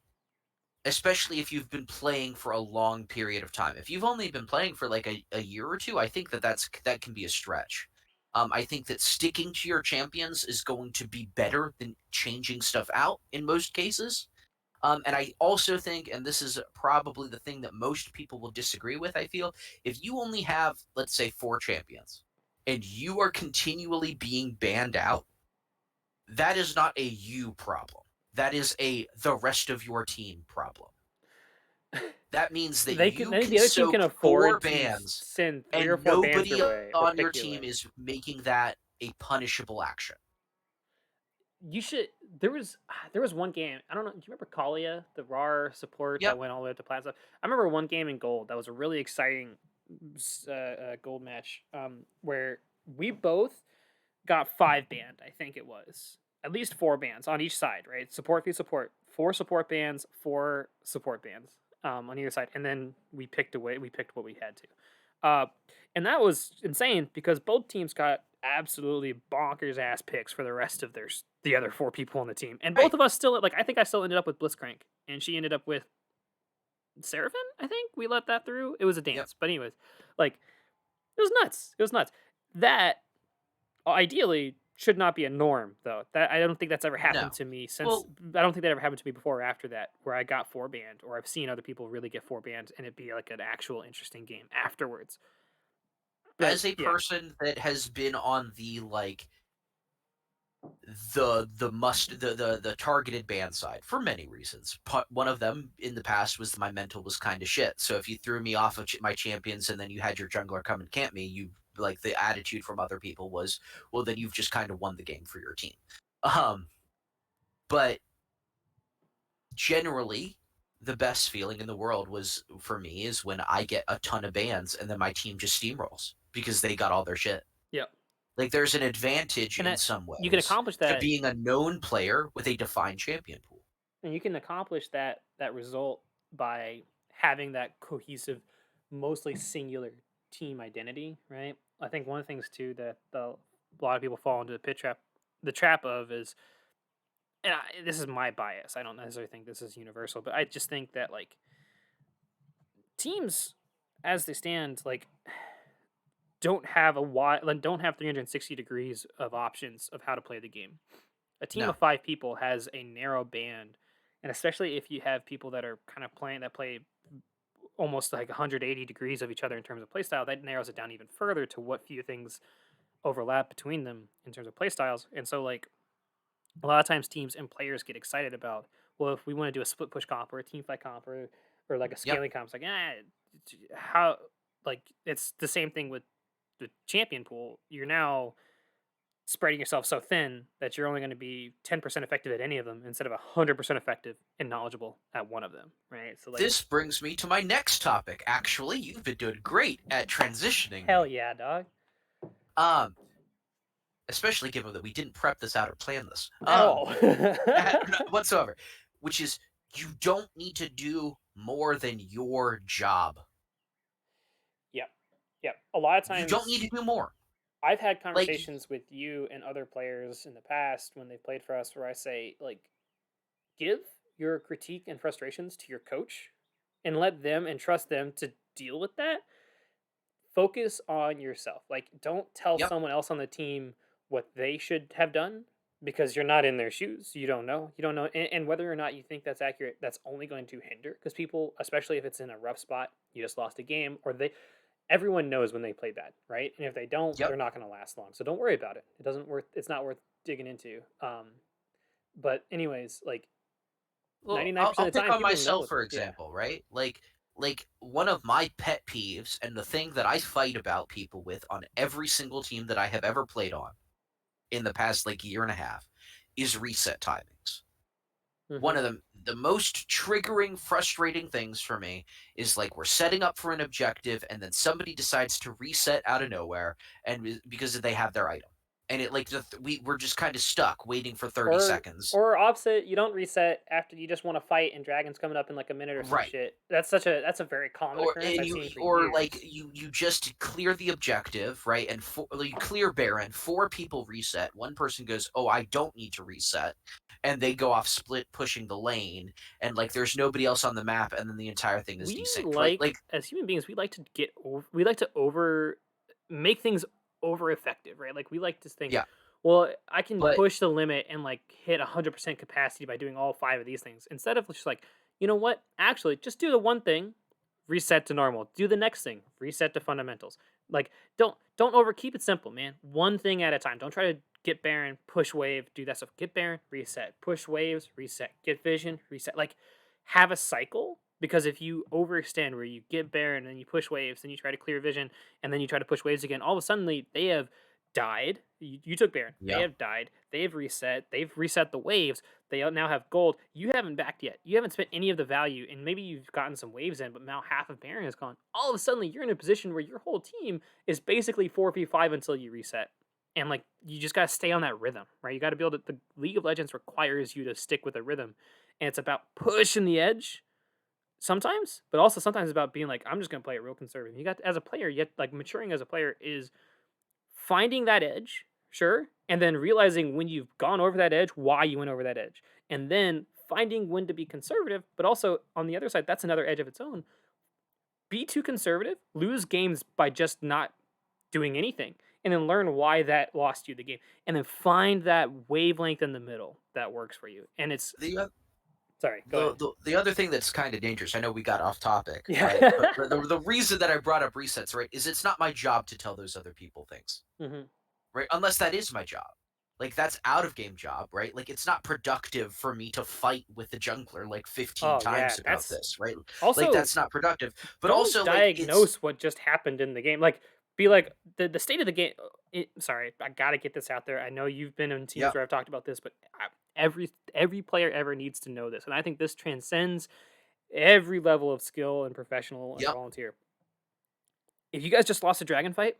especially if you've been playing for a long period of time. If you've only been playing for like a year or two, I think that can be a stretch. I think that sticking to your champions is going to be better than changing stuff out in most cases. And I also think, and this is probably the thing that most people will disagree with, I feel, if you only have, let's say, four champions and you are continually being banned out, that is not a you problem. That is a the rest of your team problem. That means that you Then can the other team can soak four afford to bans send 3 or and 4 bans your nobody way or on your pick your team way. is making that a punishable action. You should. There was one game. I don't know. Do you remember Kalia, the RAR support that Yep. went all the way up to Plaza? I remember one game in gold that was a really exciting gold match where we both got 5 banned. I think it was at least 4 bans on each side. Right, support v support, 4 support bans, 4 support bans on either side, and then we picked away. We picked what we had to. Uh, and that was insane because both teams got absolutely bonkers ass picks for the rest of the other 4 people on the team. And both Right. of us still like I think I still ended up with Blitzcrank and she ended up with Seraphim, I think. We let that through. It was a Yep. dance. But anyways, like it was nuts. It was nuts. That ideally should not be a norm though. That I don't think that's ever happened No. to me since Well, I don't think that ever happened to me before or after that where I got 4 banned or I've seen other people really get 4 banned and it be like an actual interesting game afterwards. But as a yeah. person that has been on the like the targeted ban side for many reasons. One of them in the past was my mental was kind of shit. So if you threw me off of my champions and then you had your jungler come and camp me, you like the attitude from other people was, well, then you've just kind of won the game for your team. Um, but generally, the best feeling in the world was for me is when I get a ton of bans and then my team just steamrolls because they got all their shit. Yeah. Like there's an advantage And in that some you can ways accomplish to that being a known player with a defined champion pool. and you can accomplish that result by having that cohesive, mostly singular team identity, right? I think one of the things too that a lot of people fall into the trap of is, this is my bias. I don't necessarily think this is universal, but I just think that like teams as they stand, like don't have 360 degrees of options of how to play the game. A team No. of 5 people has a narrow band, and especially if you have people that are kind of playing that play almost like 180 degrees of each other in terms of playstyle, that narrows it down even further to what few things overlap between them in terms of playstyles. And so like a lot of times teams and players get excited about, well, if we want to do a split push comp or a team fight comp or like a Yep. scaling comp, it's like how like it's the same thing with the champion pool. You're now spreading yourself so thin that you're only going to be 10% effective at any of them instead of 100% effective and knowledgeable at one of them, right? So like This brings me to my next topic. Actually, you've been doing great at transitioning hell me. yeah, dog. Um, especially given that we didn't prep this out or plan this. At all. Whatsoever. Which is you don't need to do more than your job. Yep. Yep. A lot of You don't times need to do more. I've had Like, conversations with you and other players in the past when they played for us where I say like give your critique and frustrations to your coach and let them and trust them to deal with that. Focus on yourself. Like don't tell yep, someone else on the team what they should have done because you're not in their shoes. You don't know. You don't know and whether or not you think that's accurate, that's only going to hinder because people, especially if it's in a rough spot, you just lost a game or they everyone knows when they play bad, right? And if they don't, yep. they're not going to last long. So don't worry about it. It's not worth digging into. But anyways, like Well, 99% I'll of the pick time on people myself know for yeah. example, right? Like one of my pet peeves and the thing that I fight about people with on every single team that I have ever played on in the past like year and a half is reset timings. One Mhm. of the most triggering, frustrating things for me is like we're setting up for an objective and then somebody decides to reset out of nowhere and because they have their item. and it like we're just kind of stuck waiting for 30 Or seconds. or opposite, you don't reset after you just want to fight and dragon's coming up in like a minute or some Right. shit. That's a very common Or occurrence and I've you seen for or like years. you just clear the objective, right? And you clear Baron, four people reset. One person goes, "Oh, I don't need to reset," and they go off split pushing the lane, and like there's nobody else on the map, and then the entire thing is We desynced, right? like Like, as human beings, we like to over make things over effective, right? Like we like to think, yeah, well, I can but push the limit and like hit 100% capacity by doing all five of these things instead of just like, you know what? Actually, just do the one thing, reset to normal. Do the next thing, reset to fundamentals. Like don't over keep it simple, man. One thing at a time. Don't try to get Baron, push wave, do that stuff. Get Baron, reset, push waves, reset, get vision, reset. Like have a cycle because if you overextend where you get Baron and then you push waves, then you try to clear vision and then you try to push waves again, all of a sudden they have died. You took Baron. They yeah, have died. They've reset. They've reset the waves. They now have gold. You haven't backed yet. You haven't spent any of the value, and maybe you've gotten some waves in, but now half of Baron is gone. All of a sudden, you're in a position where your whole team is basically 4v5 until you reset. And like you just gotta stay on that rhythm, right? You gotta be able to. The League of Legends requires you to stick with a rhythm, and it's about pushing the edge sometimes, but also sometimes about being like, I'm just gonna play it real conservative. You got as a player, yet like maturing as a player is finding that edge, sure, and then realizing when you've gone over that edge, why you went over that edge, and then finding when to be conservative, but also on the other side, that's another edge of its own. Be too conservative, lose games by just not doing anything, and then learn why that lost you the game, and then find that wavelength in the middle that works for you. And it's the sorry, go the ahead. the other thing that's kind of dangerous, I know we got off topic, Yeah. right? But the reason that I brought up resets, right, is it's not my job to tell those other people things, hmm right? Unless that is my job. Like that's out of game job, right? Like it's not productive for me to fight with the jungler like 15 Oh yeah, times about that's this, right? Like also that's not productive. But don't also like it's diagnose what just happened in the game. Like, be like the state of the game. Sorry, I gotta get this out there. I know you've been in teams yeah, where I've talked about this, but every player ever needs to know this, and I think this transcends every level of skill and professional and yeah, volunteer. If you guys just lost a dragon fight,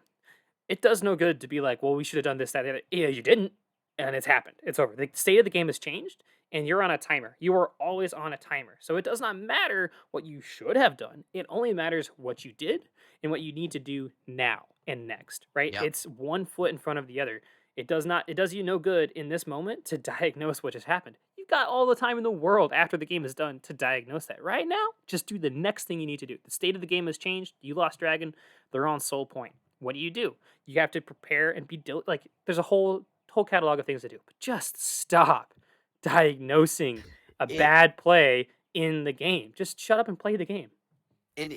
it does no good to be like, well, we should have done this, that, the other. Yeah, you didn't, and it's happened. It's over. The state of the game has changed, and you're on a timer. You are always on a timer. So it does not matter what you should have done. It only matters what you did and what you need to do now and next, right? yeah. It's one foot in front of the other. It does not, it does you no good in this moment to diagnose what just happened. You've got all the time in the world after the game is done to diagnose that. Right now, just do the next thing you need to do. The state of the game has changed. You lost Dragon. They're on soul point. What do? You have to prepare and be like there's a whole catalog of things to do. But just stop diagnosing a It bad play in the game. Just shut up and play the game. and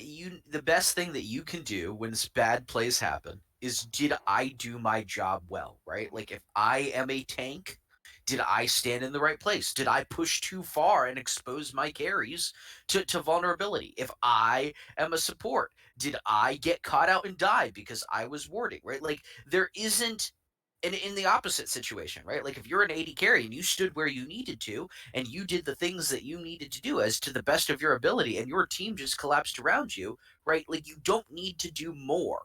the best thing that you can do when bad plays happen is did I do my job well, right? Like if I am a tank, did I stand in the right place? Did I push too far and expose my carries to vulnerability? If I am a support, did I get caught out and die because I was warding, right? Like there isn't in the opposite situation, right? Like if you're an 80 carry and you stood where you needed to and you did the things that you needed to do as to the best of your ability and your team just collapsed around you, right? Like you don't need to do more.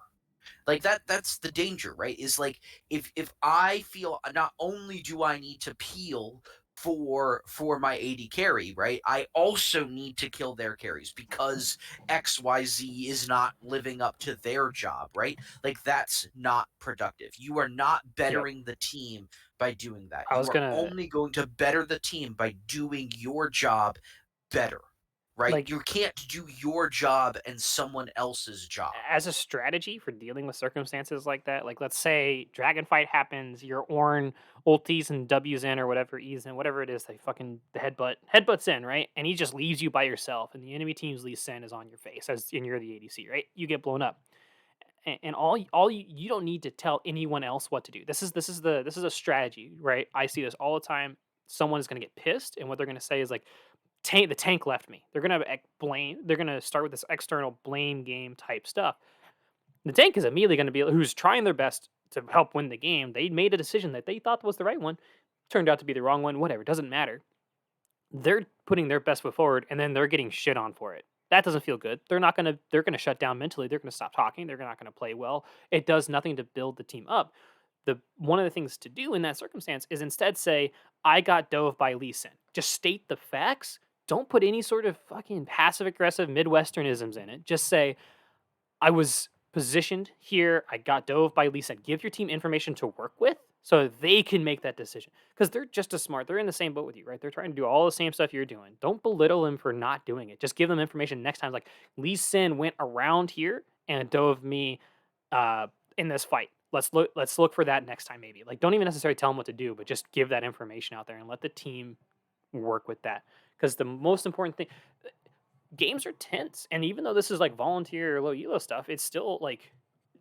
Like that's the danger, right? Is like if I feel not only do I need to peel for my AD carry, right? I also need to kill their carries because XYZ is not living up to their job, right? Like that's not productive. You are not Yep. bettering the team by doing that. I You was are gonna only going to better the team by doing your job better, right? like You can't do your job and someone else's job. as a strategy for dealing with circumstances like that, like let's say dragon fight happens, your Ornn ulties and W's in or whatever E's in, whatever it is, they fucking the headbutts in, right? And he just leaves you by yourself, and the enemy team's Lee Sin is on your face as and you're the ADC, right? You get blown up. And all you don't need to tell anyone else what to do. This is a strategy, right? I see this all the time. Someone is going to get pissed, and what they're going to say is like, the tank left me. They're gonna blame. They're gonna start with this external blame game type stuff. The tank is immediately gonna be who's trying their best to help win the game. They made a decision that they thought was the right one, turned out to be the wrong one. Whatever, doesn't matter. They're putting their best foot forward, and then they're getting shit on for it. That doesn't feel good. They're not gonna. They're gonna shut down mentally. They're gonna stop talking. They're not gonna play well. It does nothing to build the team up. the one of the things to do in that circumstance is instead say, "I got dove by Lee Sin." Just state the facts. Don't put any sort of fucking passive aggressive Midwesternisms in it. Just say, "I was positioned here. I got dove by Lee Sin." Give your team information to work with so they can make that decision because they're just as smart. They're in the same boat with you, right? They're trying to do all the same stuff you're doing. Don't belittle them for not doing it. Just give them information next time. Like Lee Sin went around here and dove me uh, in this fight. Let's look for that next time, maybe. Like, don't even necessarily tell them what to do, but just give that information out there and let the team work with that. Because the most important thing, games are tense, and even though this is like volunteer or low elo stuff, it's still like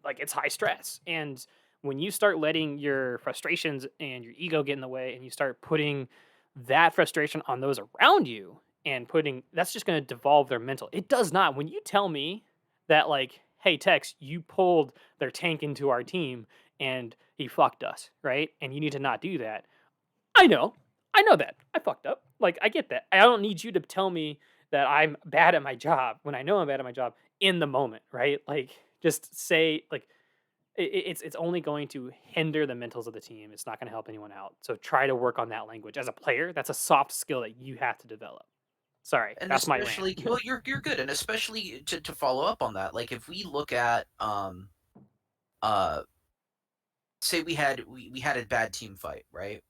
it's high stress. And when you start letting your frustrations and your ego get in the way, and you start putting that frustration on those around you, and putting that's just going to devolve their mental. It does not. When you tell me that, like, hey Tex, you pulled their tank into our team and he fucked us, right? And you need to not do that. I know. I know that. I fucked up. Like, I get that. I don't need you to tell me that I'm bad at my job when I know I'm bad at my job in the moment, right? Like, just say, like, it's only going to hinder the mentals of the team. It's not going to help anyone out. So try to work on that language as a player. That's a soft skill that you have to develop. Sorry, And that's my rant. especially, well, you're good, and especially to follow up on that, like if we look at uh say we had a bad team fight, right?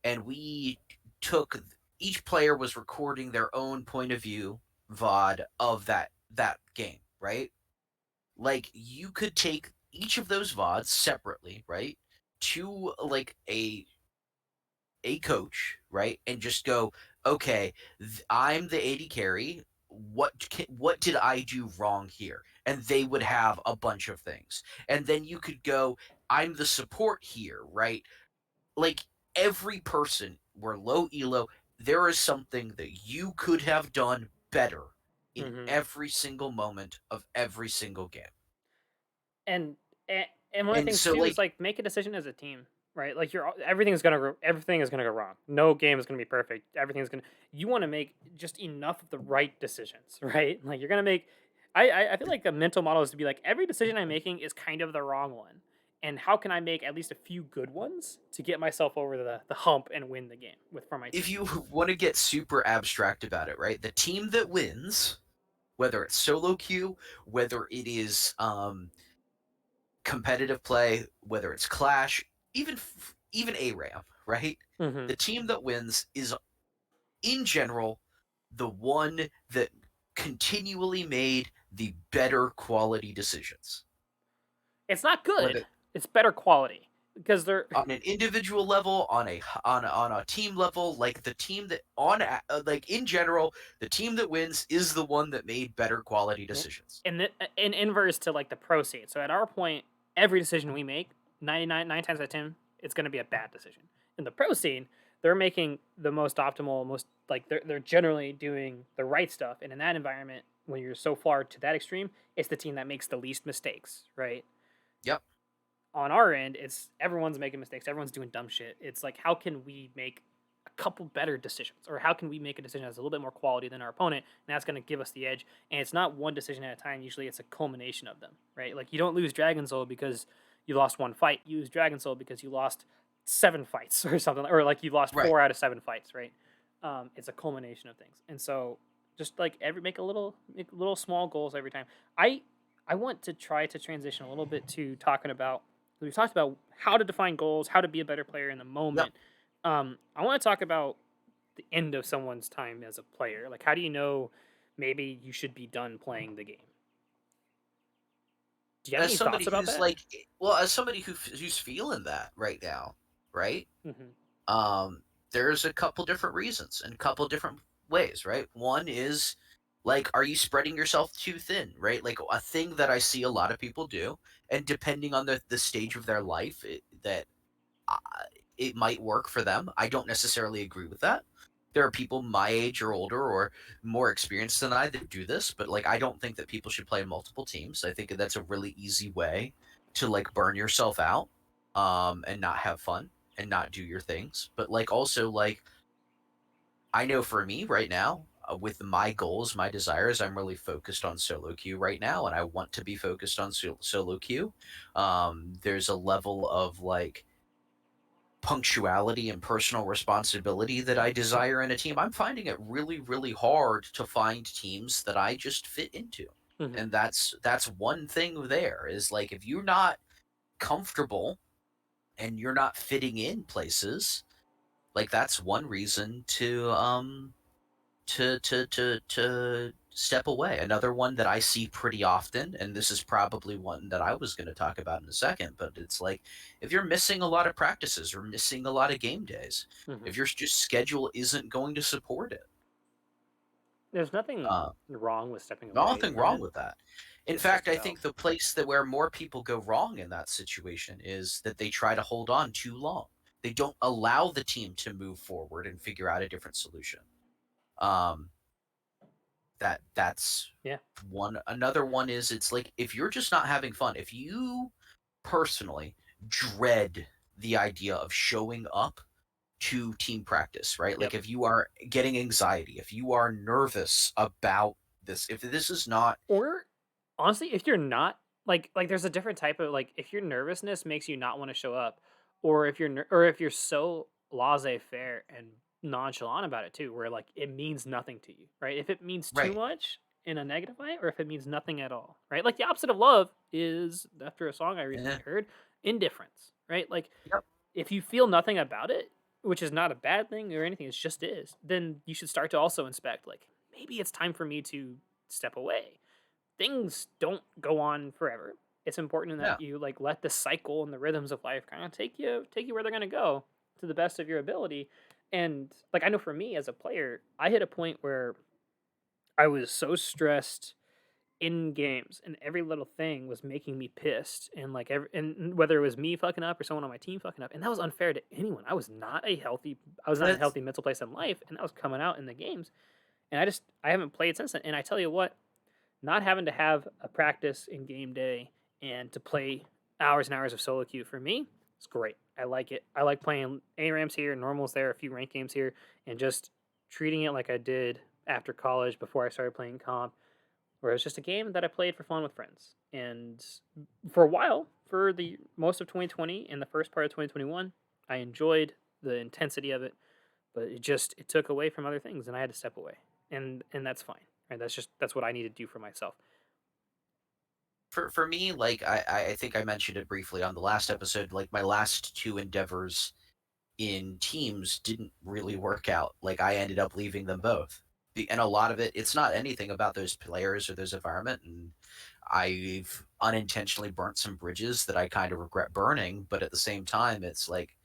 And we took each player was recording their own point of view VOD of that game, right? Like you could take each of those VODs separately, right? To like a coach, right? And just go, okay, I'm the AD carry. What did I do wrong here? And they would have a bunch of things. And then you could go, I'm the support here, right? Like every person were low elo, there is something that you could have done better in hmm every single moment of every single game. and, and and one of the And things so too is like like make a decision as a team, right? Like everything is gonna go wrong. No game is gonna be perfect. Everything's gonna you want to make just enough of the right decisions, right? Like you're gonna make. I feel like a mental model is to be like every decision I'm making is kind of the wrong one, and how can I make at least a few good ones to get myself over the hump and win the game with for my if team. you want to get super abstract about it, right? The team that wins, whether it's solo queue, whether it is competitive play, whether it's clash, even ARAM, right? hmm The team that wins is in general the one that continually made the better quality decisions. It's not good. Whether It's better quality because they're on an individual level, on a team level, like the team that like in general, the team that wins is the one that made better quality Yep. decisions. And in inverse to like the pro scene. So at our point, every decision we make, 9 times out of 10, it's going to be a bad decision. In the pro scene, they're making the most optimal, most like they're generally doing the right stuff. And in that environment, when you're so far to that extreme, it's the team that makes the least mistakes, right? Yep. On our end, it's everyone's making mistakes, everyone's doing dumb shit. It's like, how can we make a couple better decisions, or how can we make a decision that's a little bit more quality than our opponent, and that's going to give us the edge. And it's not one decision at a time. Usually, it's a culmination of them, right? Like you don't lose Dragon Soul because you lost one fight. You lose Dragon Soul because you lost 7 fights or something, or like you lost Right. 4 out of 7 fights, right? It's a culmination of things, and so just like make little small goals every time. I want to try to transition a little bit to talking about we've talked about how to define goals, how to be a better player in the Yep. moment. I want to talk about the end of someone's time as a player. Like, how do you know maybe you should be done playing the game? Do you have As any somebody thoughts about who's that? like, well, as somebody who's feeling that right now, right? hmm Um, there's a couple different reasons and a couple different ways, right? One is like, are you spreading yourself too thin, right? Like a thing that I see a lot of people do, and depending on the stage of their life, uh, it might work for them. I don't necessarily agree with that. There are people my age or older or more experienced than I that do this, but like I don't think that people should play multiple teams. I think that's a really easy way to like burn yourself out and not have fun and not do your things. But like also like I know for me right now, with my goals, my desires, I'm really focused on solo queue right now, and I want to be focused on solo queue. There's a level of like punctuality and personal responsibility that I desire in a team. I'm finding it really, really hard to find teams that I just fit into. Hmm. And that's one thing there is like if you're not comfortable and you're not fitting in places, like that's one reason to step away. Another one that I see pretty often, and this is probably one that I was going to talk about in a second, but it's like if you're missing a lot of practices or missing a lot of game days, Hmm. if your just schedule isn't going to support it, There's nothing uh, wrong with stepping away nothing from wrong it. with that. In It's just fact, I about think the place that where more people go wrong in that situation is that they try to hold on too long. They don't allow the team to move forward and figure out a different solution. Um, that's yeah. one. Another one is it's like if you're just not having fun, if you personally dread the idea of showing up to team practice, right? Yep. Like if you are getting anxiety, if you are nervous about this, if this is not Or honestly, if you're not like there's a different type of like if your nervousness makes you not want to show up, or if or if you're so laissez-faire and nonchalant about it too, where like it means nothing to you, right? If it means too right, much in a negative way, or if it means nothing at all, right? Like the opposite of love is after a song I recently eh, heard, indifference, right? Like yep, if you feel nothing about it, which is not a bad thing or anything, it just is, then you should start to also inspect like maybe it's time for me to step away. Things don't go on forever. It's important yeah, that you like let the cycle and the rhythms of life kind of take you where they're going to go to the best of your ability. And like I know for me as a player, I hit a point where I was so stressed in games and every little thing was making me pissed and like and whether it was me fucking up or someone on my team fucking up, and that was unfair to anyone. I was not in a that's healthy mental place in life, and that was coming out in the games. And I haven't played since then, and I tell you what, not having to have a practice in game day and to play hours and hours of solo queue for me, it's great. I like it. I like playing ARAMs here, normals there, a few ranked games here, and just treating it like I did after college before I started playing comp, where it was just a game that I played for fun with friends. And for a while, for the most of 2020 and the first part of 2021, I enjoyed the intensity of it, but it took away from other things, and I had to step away, and that's fine. Right? That's what I need to do for myself. for me. Like I think I mentioned it briefly on the last episode. Like my last two endeavors in teams didn't really work out. Like I ended up leaving them both. And a lot of it, it's not anything about those players or those environment. And I've unintentionally burnt some bridges that I kind of regret burning. But at the same time, it's like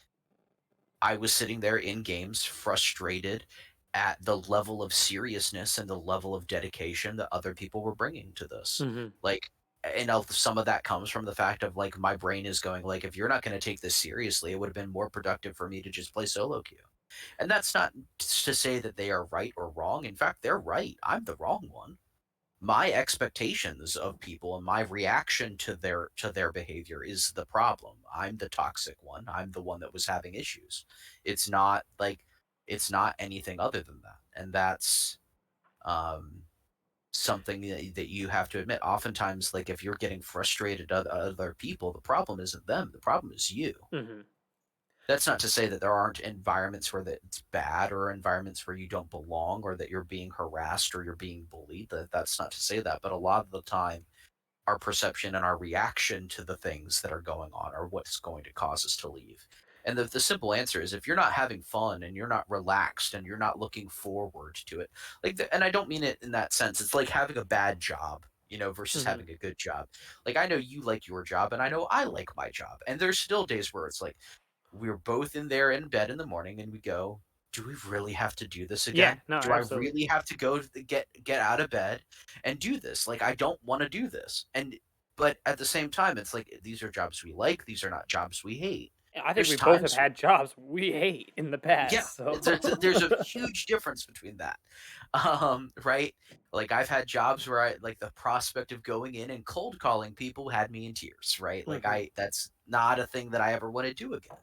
I was sitting there in games frustrated at the level of seriousness and the level of dedication that other people were bringing to this. Hmm. Like, and some of that comes from the fact of like my brain is going like, if you're not going to take this seriously, it would have been more productive for me to just play solo queue. And that's not to say that they are right or wrong. In fact, they're right. I'm the wrong one. My expectations of people and my reaction to their behavior is the problem. I'm the toxic one. I'm the one that was having issues. It's not like it's not anything other than that. And that's um something that you have to admit. Oftentimes, like if you're getting frustrated at other people, the problem isn't them. The problem is you. Hmm. That's not to say that there aren't environments where that it's bad or environments where you don't belong or that you're being harassed or you're being bullied. That's not to say that, but a lot of the time our perception and our reaction to the things that are going on are what's going to cause us to leave. And the simple answer is if you're not having fun and you're not relaxed and you're not looking forward to it, like, and I don't mean it in that sense. It's like having a bad job, versus Hmm. having a good job. Like, I know you like your job and I know I like my job. And there's still days where it's like, we're both in there in bed in the morning and we go, do we really have to do this Yeah, again? no, Do I absolutely. really have to go get out of bed and do this? Like I don't want to do this. And but at the same time it's like these are jobs we like, these are not jobs we hate. Yeah, I think There's we both have times had jobs we hate in the yeah, past. So there's a huge difference between that. Right? Like I've had jobs where I like the prospect of going in and cold calling people had me in tears, right? Like hmm. I that's not a thing that I ever want to do again.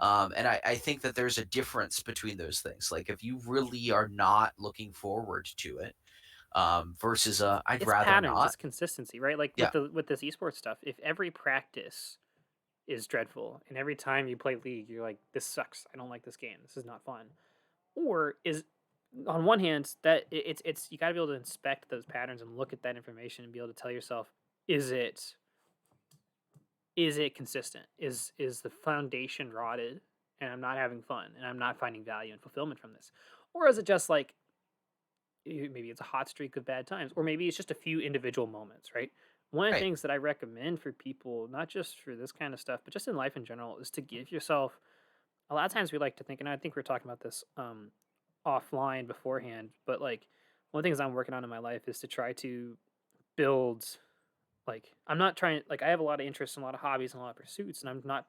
And I think that there's a difference between those things. Like if you really are not looking forward to it, versus I'd It's rather patterns, not. it's consistency, right? Like Yeah, with this esports stuff, if every practice is dreadful and every time you play League, you're like, this sucks. I don't like this game. This is not fun. Or is on one hand that it's you got to be able to inspect those patterns and look at that information and be able to tell yourself, is it is it consistent? Is the foundation rotted and I'm not having fun and I'm not finding value and fulfillment from this? Or is it just like maybe it's a hot streak of bad times, or maybe it's just a few individual moments, right? One of the right. things that I recommend for people, not just for this kind of stuff, but just in life in general, is to give yourself a lot of times we like to think, and I think we are talking about this offline beforehand, but like one of the things I'm working on in my life is to try to build like I'm not trying like I have a lot of interests and a lot of hobbies and a lot of pursuits, and I'm not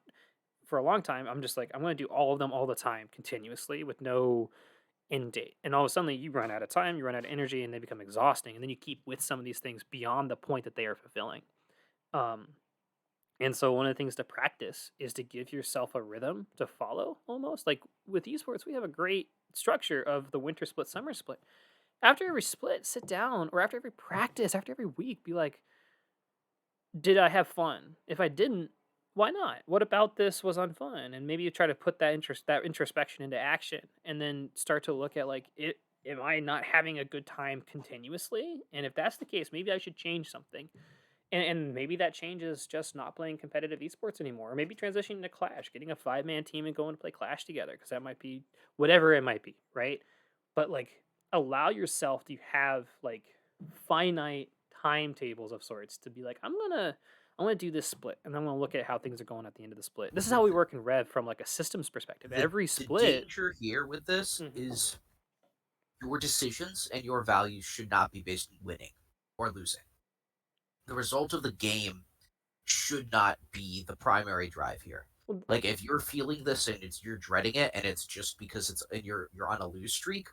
for a long time, I'm just like I'm gonna do all of them all the time continuously with no end date. And all of a sudden you run out of time, you run out of energy, and they become exhausting. And then you keep with some of these things beyond the point that they are fulfilling. Um, and so one of the things to practice is to give yourself a rhythm to follow almost. Like with esports, we have a great structure of the winter split, summer split. After every split, sit down, or after every practice, after every week, be like, did I have fun? If I didn't, why not? What about this was unfun? And maybe you try to put that introspection into action, and then start to look at like it. Am I not having a good time continuously? And if that's the case, maybe I should change something. And maybe that change is just not playing competitive esports anymore, or maybe transitioning to Clash, getting a 5-man team and going to play Clash together, because that might be whatever it might be, right? But like allow yourself to have like finite timetables of sorts to be like, I'm gonna do this split and I'm gonna look at how things are going at the end of the split. This is The, how we the, work in Rev from like a systems perspective. the Every the split. danger here with this Mhm. is your decisions and your values should not be based on winning or losing. The result of the game should not be the primary drive here. Well, Like if you're feeling this and you're dreading it and it's just because it's and you're on a lose streak,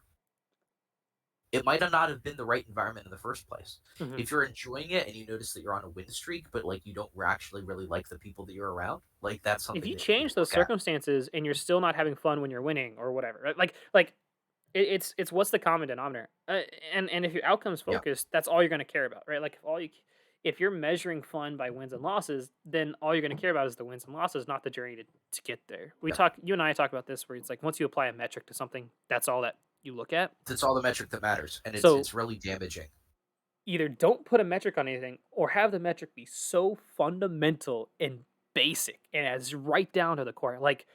it might not have been the right environment in the first place. mhm. If you're enjoying it and you notice that you're on a win streak, but like you don't actually really like the people that you're around, like that's If something you that you need to change those look at. circumstances and you're still not having fun when you're winning or whatever, right? It's what's the common denominator, and if your outcomes Yeah, focused, that's all you're going to care about, right? Like if you're measuring fun by wins and losses, then all you're going to care about is the wins and losses, not the journey to get there. yeah. You and I talk about this, where it's like once you apply a metric to something, that's all that you look at. That's all the metric that matters, and it's So it's really damaging. either don't put a metric on anything, or have the metric be so fundamental and basic and as right down to the core. Like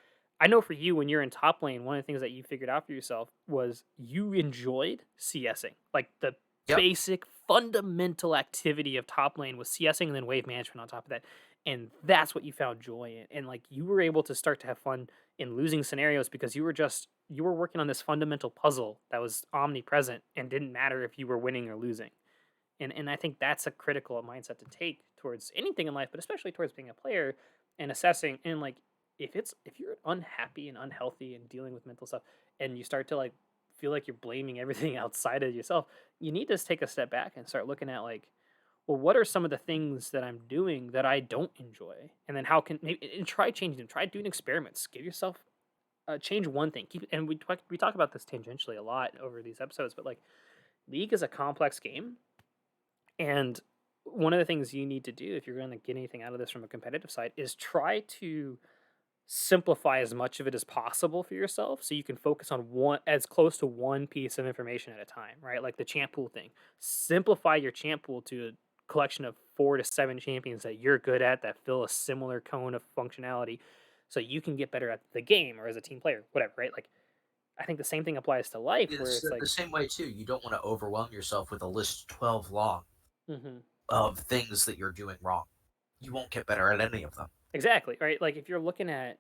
I know for you, when you're in top lane, one of the things that you figured out for yourself was you enjoyed CSing. Like the Yep. basic fundamental activity of top lane was CSing and then wave management on top of that. And that's what you found joy in. And like you were able to start to have fun in losing scenarios because you were working on this fundamental puzzle that was omnipresent and didn't matter if you were winning or losing. And I think that's a critical mindset to take towards anything in life, but especially towards being a player and assessing. And like if you're unhappy and unhealthy and dealing with mental stuff, and you start to like feel like you're blaming everything outside of yourself, you need to take a step back and start looking at like, well, what are some of the things that I'm doing that I don't enjoy? And then how can maybe and try changing them, try doing experiments, give yourself change one thing. Keep and we talk about this tangentially a lot over these episodes, but like League is a complex game, and one of the things you need to do if you're going to get anything out of this from a competitive side is try to simplify as much of it as possible for yourself so you can focus on one as close to one piece of information at a time, right? Like the champ pool thing. Simplify your champ pool to a collection of 4 to 7 champions that you're good at that fill a similar cone of functionality so you can get better at the game or as a team player, whatever, right? Like I think the same thing applies to life where It's it's the like, same way too. You don't want to overwhelm yourself with a list 12 long mhm. of things that you're doing wrong. You won't get better at any of them. Exactly, right? Like if you're looking at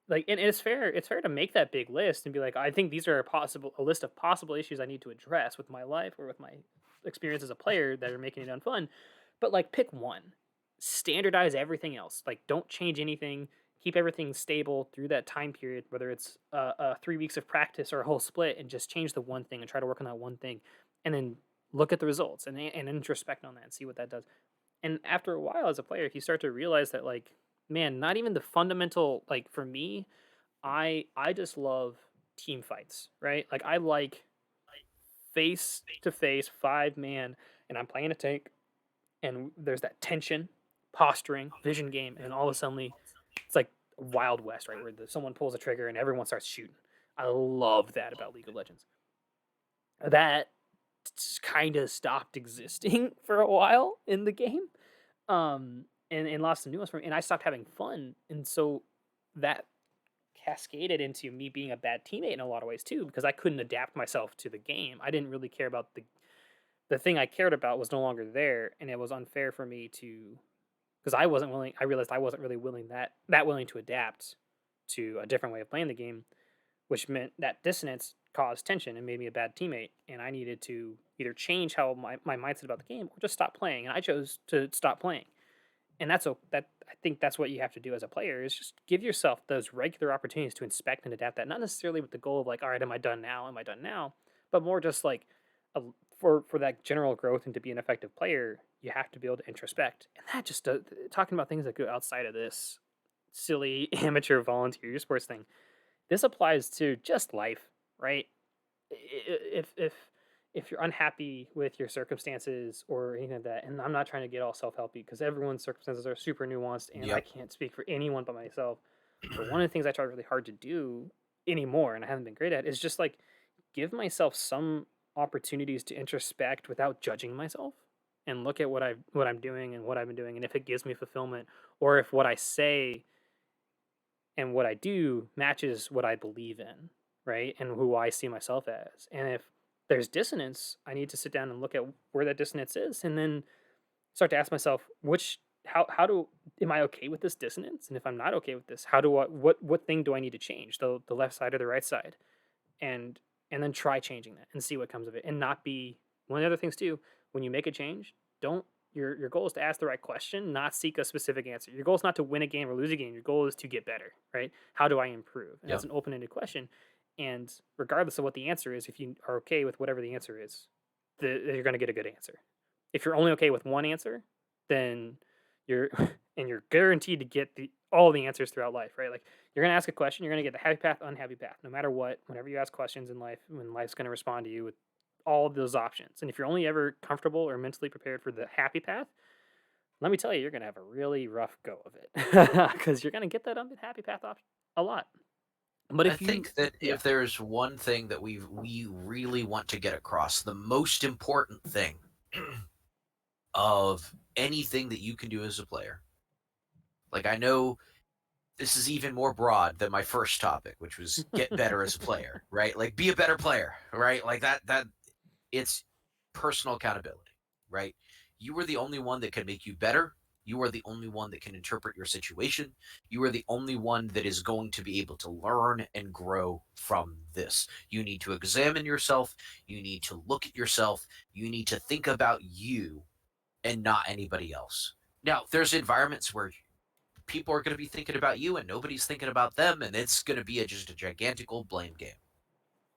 like and it's fair to make that big list and be like, I think these are a list of possible issues I need to address with my life or with my experience as a player that are making it unfun. But like pick one. Standardize everything else. Like don't change anything. Keep everything stable through that time period, whether it's 3 weeks of practice or a whole split, and just change the one thing and try to work on that one thing, and then look at the results and introspect on that and see what that does. And after a while as a player, if you start to realize that like, man, not even the fundamental like for me, I just love team fights, right? Like I like face to face 5 man, and I'm playing a tank, and there's that tension, posturing, vision game, and all of a sudden it's like Wild West, right? Where someone pulls a trigger and everyone starts shooting. I love that about League of Legends. That kind of stopped existing for a while in the game, and lost some nuance for me. And I stopped having fun, and so that cascaded into me being a bad teammate in a lot of ways too, because I couldn't adapt myself to the game. I didn't really care about the thing I cared about was no longer there, and it was unfair for me to because I wasn't willing. I realized I wasn't really willing to adapt to a different way of playing the game, which meant that dissonance caused tension and made me a bad teammate. And I needed to either change how my mindset about the game or just stop playing. And I chose to stop playing. And that I think that's what you have to do as a player is just give yourself those regular opportunities to inspect and adapt that. Not necessarily with the goal of like, all right, am I done now? Am I done now? But more just like a, for that general growth and to be an effective player, you have to be able to introspect. And that just talking about things that go outside of this silly amateur volunteer sports thing, this applies to just life, right? If you're unhappy with your circumstances or anything like that, and I'm not trying to get all self-helpy because everyone's circumstances are super nuanced, and I Yep. can't speak for anyone but myself. But one of the things I try really hard to do anymore, and I haven't been great at, is just like give myself some opportunities to introspect without judging myself and look at what I'm doing and what I've been doing, and if it gives me fulfillment, or if what I say and what I do matches what I believe in, right? And who I see myself as. And if there's dissonance, I need to sit down and look at where that dissonance is and then start to ask myself, which how do am I okay with this dissonance? And if I'm not okay with this, how do I what thing do I need to change? The left side or the right side? And then try changing that and see what comes of it. And not be one of the other things too, when you make a change, don't your goal is to ask the right question, not seek a specific answer. Your goal is not to win a game or lose a game. Your goal is to get better, right? How do I improve? And that's Yep. an open-ended question. And regardless of what the answer is, if you are okay with whatever the answer is, you're going to get a good answer. If you're only okay with one answer, then you're and you're guaranteed to get all the answers throughout life, right? Like you're going to ask a question, you're going to get the happy path, unhappy path, no matter what. Whenever you ask questions in life, when life's going to respond to you with all of those options. And if you're only ever comfortable or mentally prepared for the happy path, let me tell you, you're going to have a really rough go of it because you're going to get that unhappy path option a lot. But I if you, think that yeah, if there's one thing that we really want to get across, the most important thing of anything that you can do as a player, like I know this is even more broad than my first topic, which was get better as a player, right? Like be a better player, right? Like that it's personal accountability, right? You are the only one that can make you better. You are the only one that can interpret your situation. You are the only one that is going to be able to learn and grow from this. You need to examine yourself. You need to look at yourself. You need to think about you and not anybody else. Now, there's environments where people are going to be thinking about you and nobody's thinking about them, and it's going to be just a gigantic old blame game.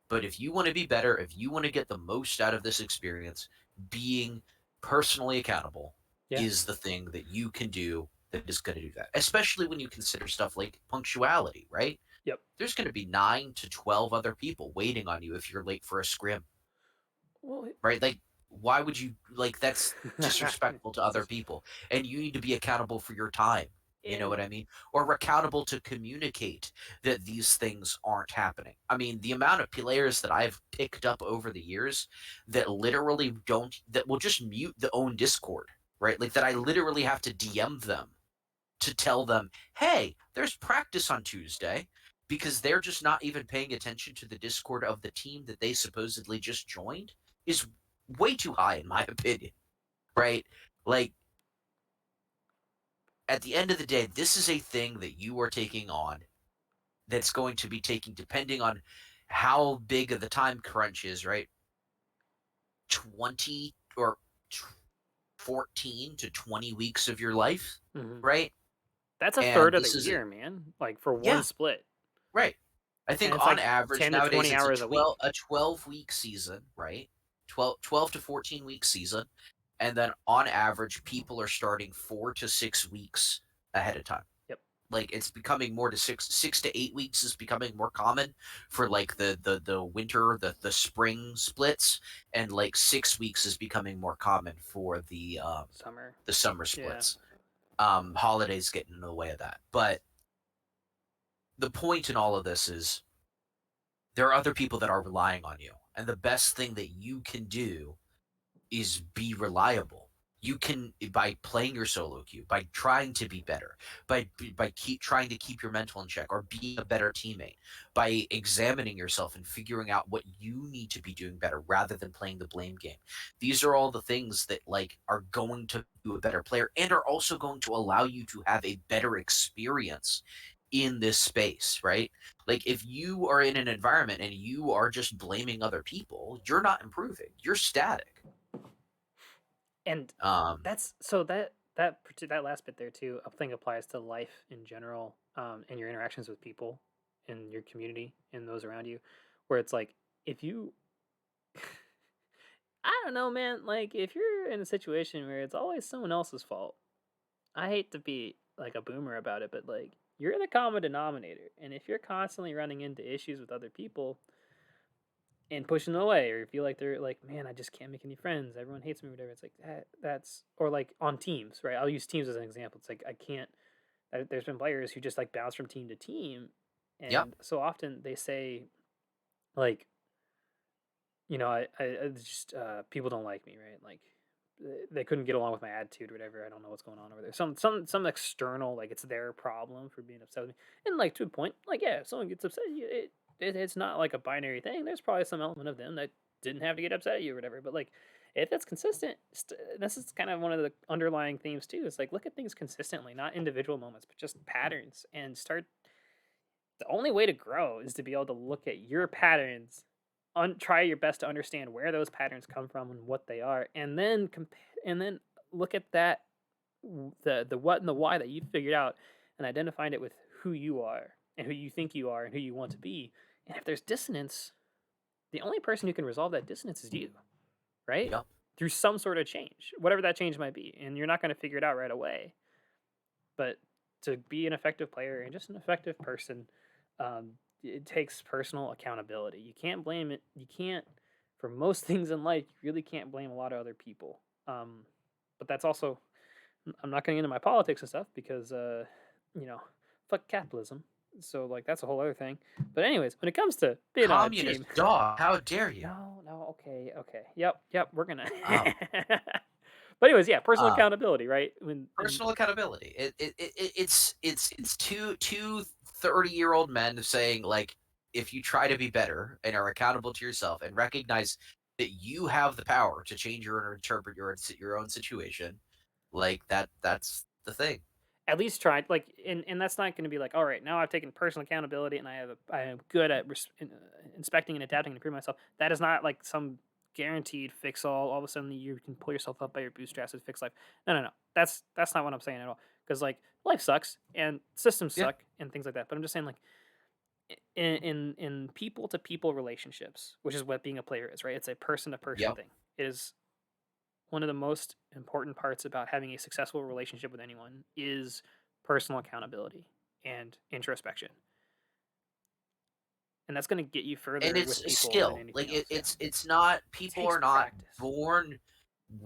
But if you want to be better, if you want to get the most out of this experience, being personally accountable yeah, is the thing that you can do that is going to do that. Especially when you consider stuff like punctuality, right? yep. There's going to be 9 to 12 other people waiting on you if you're late for a scrim, Well, right? Like, why would you, like, that's disrespectful to other people. And you need to be accountable for your time. You know and what I mean? Or accountable to communicate that these things aren't happening. I mean, the amount of players that I've picked up over the years that literally don't, that will just mute the own Discord, right? Like, that I literally have to DM them to tell them, hey, there's practice on Tuesday, because they're just not even paying attention to the Discord of the team that they supposedly just joined is way too high, in my opinion, right? Like, at the end of the day, this is a thing that you are taking on that's going to be taking, depending on how big of the time crunch is, right? 20 or 14 to 20 weeks of your life, mhm. right? That's a And third of the this is, year, man. Like for one yeah, split, right. I and think it's on like average 10 to 20 nowadays it's hours a week. a 12-week season, right? 12 to 14-week season. And then on average, people are starting 4 to 6 weeks ahead of time. Yep. Like it's becoming more to 6 to 8 weeks is becoming more common for like the winter, the spring splits, and like 6 weeks is becoming more common for Summer. the summer Yeah. splits. Holidays getting in the way of that. But the point in all of this is there are other people that are relying on you. And the best thing that you can do is be reliable. You can by playing your solo queue, by trying to be better, by keep trying to keep your mental in check, or being a better teammate, by examining yourself and figuring out what you need to be doing better rather than playing the blame game. These are all the things that like are going to do a better player and are also going to allow you to have a better experience in this space, right? Like if you are in an environment and you are just blaming other people, you're not improving. You're static. And Um, that's so that last bit there too, I think applies to life in general, and your interactions with people in your community and those around you, where it's like if you I don't know, man, like if you're in a situation where it's always someone else's fault, I hate to be like a boomer about it, but like you're the common denominator. And if you're constantly running into issues with other people and pushing them away, or feel like they're like, man, I just can't make any friends, everyone hates me, or whatever, it's like that's or like on teams, right? I'll use teams as an example. It's like I can't. There's been players who just like bounce from team to team, yep. and so often they say like, I just people don't like me, right? Like they couldn't get along with my attitude or whatever. I don't know what's going on over there. Some external, like it's their problem for being upset with me. And like to a point, like yeah, if someone gets upset, it's not like a binary thing. There's probably some element of them that didn't have to get upset at you or whatever. But like if it's consistent, this is kind of one of the underlying themes too. Is like look at things consistently, not individual moments, but just patterns, and start. The only way to grow is to be able to look at your patterns, try your best to understand where those patterns come from and what they are, and then and then look at that, the what and the why that you figured out, and identified it with who you are and who you think you are and who you want to be. And if there's dissonance, the only person who can resolve that dissonance is you, right? Yep. Through some sort of change, whatever that change might be. And you're not going to figure it out right away. But to be an effective player and just an effective person, it takes personal accountability. You can't blame it. You can't, for most things in life, you really can't blame a lot of other people. But that's also, I'm not getting into my politics and stuff because, you know, fuck capitalism. So like that's a whole other thing. But anyways, when it comes to being on a Communist team, dog. How dare you? no, okay, yep, we're gonna. Um, But anyways, yeah, personal um, accountability, right? When Personal accountability. It's two 30-year-old men saying like, if you try to be better and are accountable to yourself and recognize that you have the power to change your or interpret your own situation, like that's the thing. at least try like and that's not going to be like all right now I've taken personal accountability and I am good at inspecting and adapting and improving myself. That is not like some guaranteed fix all of a sudden you can pull yourself up by your bootstraps and fix life. No, that's not what I'm saying at all, because like life sucks and systems Yeah. suck and things like that. But I'm just saying like in people to people relationships, which is what being a player is, right? It's a person to person Yep. thing. It is one of the most important parts about having a successful relationship with anyone is personal accountability and introspection. And that's going to get you And further it's with a people than skill. anything Like else. Yeah. it's not It people takes are not practice. born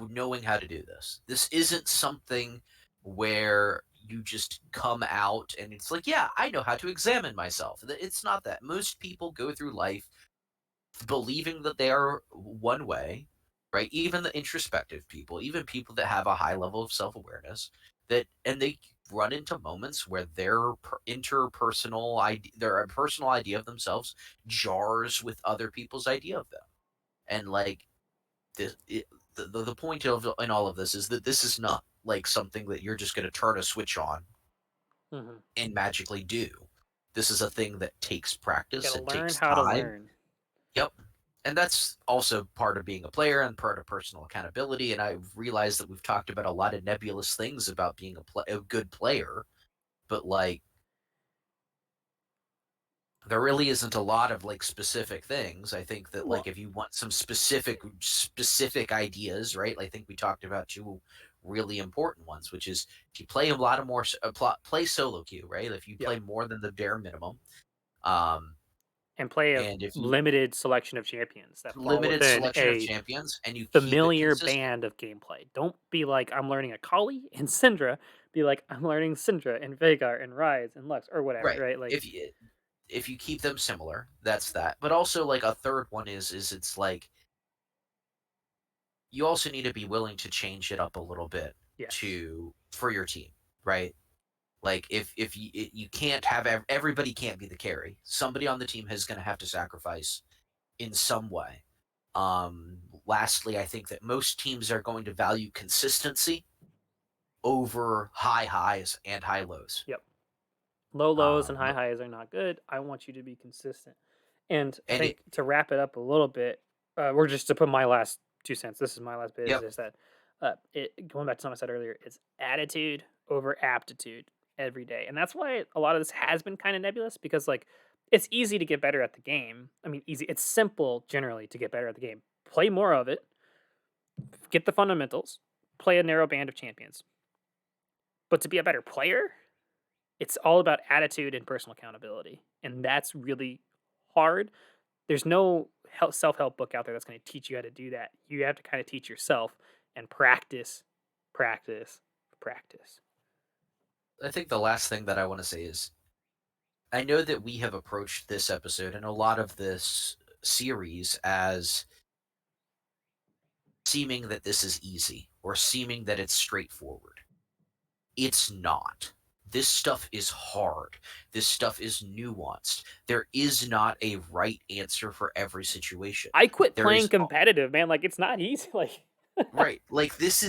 knowing how to do this. This isn't something where you just come out and it's like, yeah, I know how to examine myself. It's not that. Most people go through life believing that they are one way, right? Even the introspective people, even people that have a high level of self awareness, that and they run into moments where interpersonal idea, their personal idea of themselves jars with other people's idea of them, and like this, the point of in all of this is that this is not like something that you're just going to turn a switch on Mm-hmm. and magically do. This is a thing that takes Got practice to and learn takes how to time. learn. Yep. And that's also part of being a player and part of personal accountability. And I've realized that we've talked about a lot of nebulous things about being a good player, but like there really isn't a lot of like specific things. I think that like Well, if you want some specific ideas, right? I think we talked about you really important ones, which is if you play a lot of more play solo queue, right? If you Yep. play more than the bare minimum, um, And play a and if you limited selection of champions that fall limited within selection of a champions and you keep it familiar consistent, band of gameplay. Don't be like, I'm learning Akali and Syndra. Be like, I'm learning Syndra and Veigar and Ryze and Lux or whatever, right? right? Like, If you keep them similar, that's that. But also like a third one is it's like you also need to be willing to change it up a little bit yes. to for your team, right? Like if you can't have everybody can't be the carry. Somebody on the team is going to have to sacrifice in some way. Lastly, I think that most teams are going to value consistency over high highs and high lows. Yep. Low lows and high But highs are not good. I want you to be consistent. And I and it think to wrap it up a little bit, or just to put my last 2 cents, this is my last bit, is yep, just that going back to something I said earlier, it's attitude over aptitude every day. And that's why a lot of this has been kind of nebulous because, like, it's easy to get better at the game. I mean, easy. It's simple generally to get better at the game. Play more of it, get the fundamentals, play a narrow band of champions. But to be a better player, it's all about attitude and personal accountability, and that's really hard. There's no self-help book out there that's going to teach you how to do that. You have to kind of teach yourself and practice, practice, practice. I think the last thing that I want to say is I know that we have approached this episode and a lot of this series as seeming that this is easy or seeming that it's straightforward. It's not. This stuff is hard. This stuff is nuanced. There is not a right answer for every situation. I quit There playing is competitive, man. Like, it's not easy. Like, right. Like this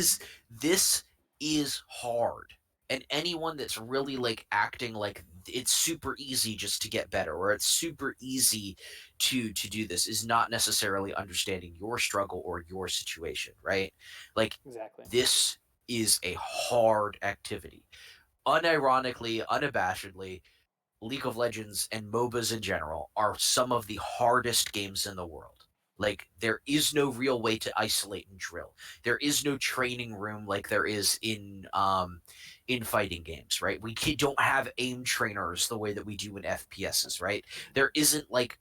is hard. And anyone that's really like acting like it's super easy just to get better or it's super easy to do this is not necessarily understanding your struggle or your situation, right? Like exactly. this is a hard activity. Unironically, unabashedly, League of Legends and MOBAs in general are some of the hardest games in the world. Like there is no real way to isolate and drill. There is no training room like there is in fighting games, right? Don't have aim trainers the way that we do in FPSs, right? There isn't like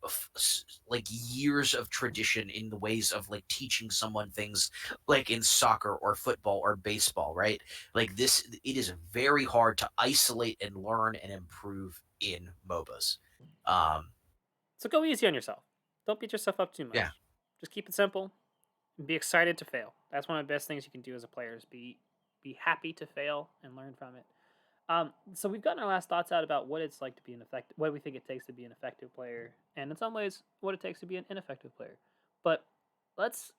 like years of tradition in the ways of like teaching someone things like in soccer or football or baseball, right? Like this, it is very hard to isolate and learn and improve in MOBAs. Um, So go easy on yourself. Don't beat yourself up too yeah, much. Just keep it simple and be excited to fail. That's one of the best things you can do as a player is be happy to fail and learn from it. So we've gotten our last thoughts out about what it's like to be an effective, what we think it takes to be an effective player, and in some ways, what it takes to be an ineffective player. But let's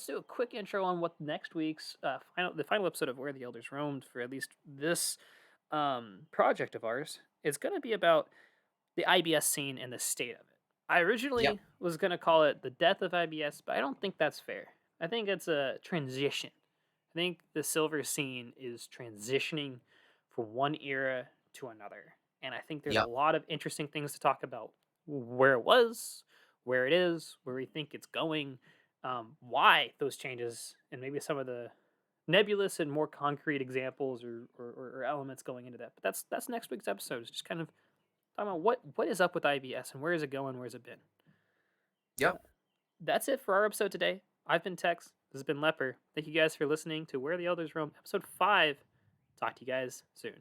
do a quick intro on what next week's the final episode of Where the Elders Roamed for at least this project of ours is going to be about the IBS scene and the state of it. I yep, originally was going to call it the death of IBS, but I don't think that's fair. I think it's a transition. I think the silver scene is transitioning from one era to another. And I think there's a yep. lot of interesting things to talk about where it was, where it is, where we think it's going, why those changes, and maybe some of the nebulous and more concrete examples or elements going into that. But that's next week's episode. It's just kind of talking about what is up with IBS and where is it going, where's it been. Yep. That's it for our episode today. I've been Tex. This has been Leper. Thank you guys for listening to Where the Elders Roam, episode 5. Talk to you guys soon.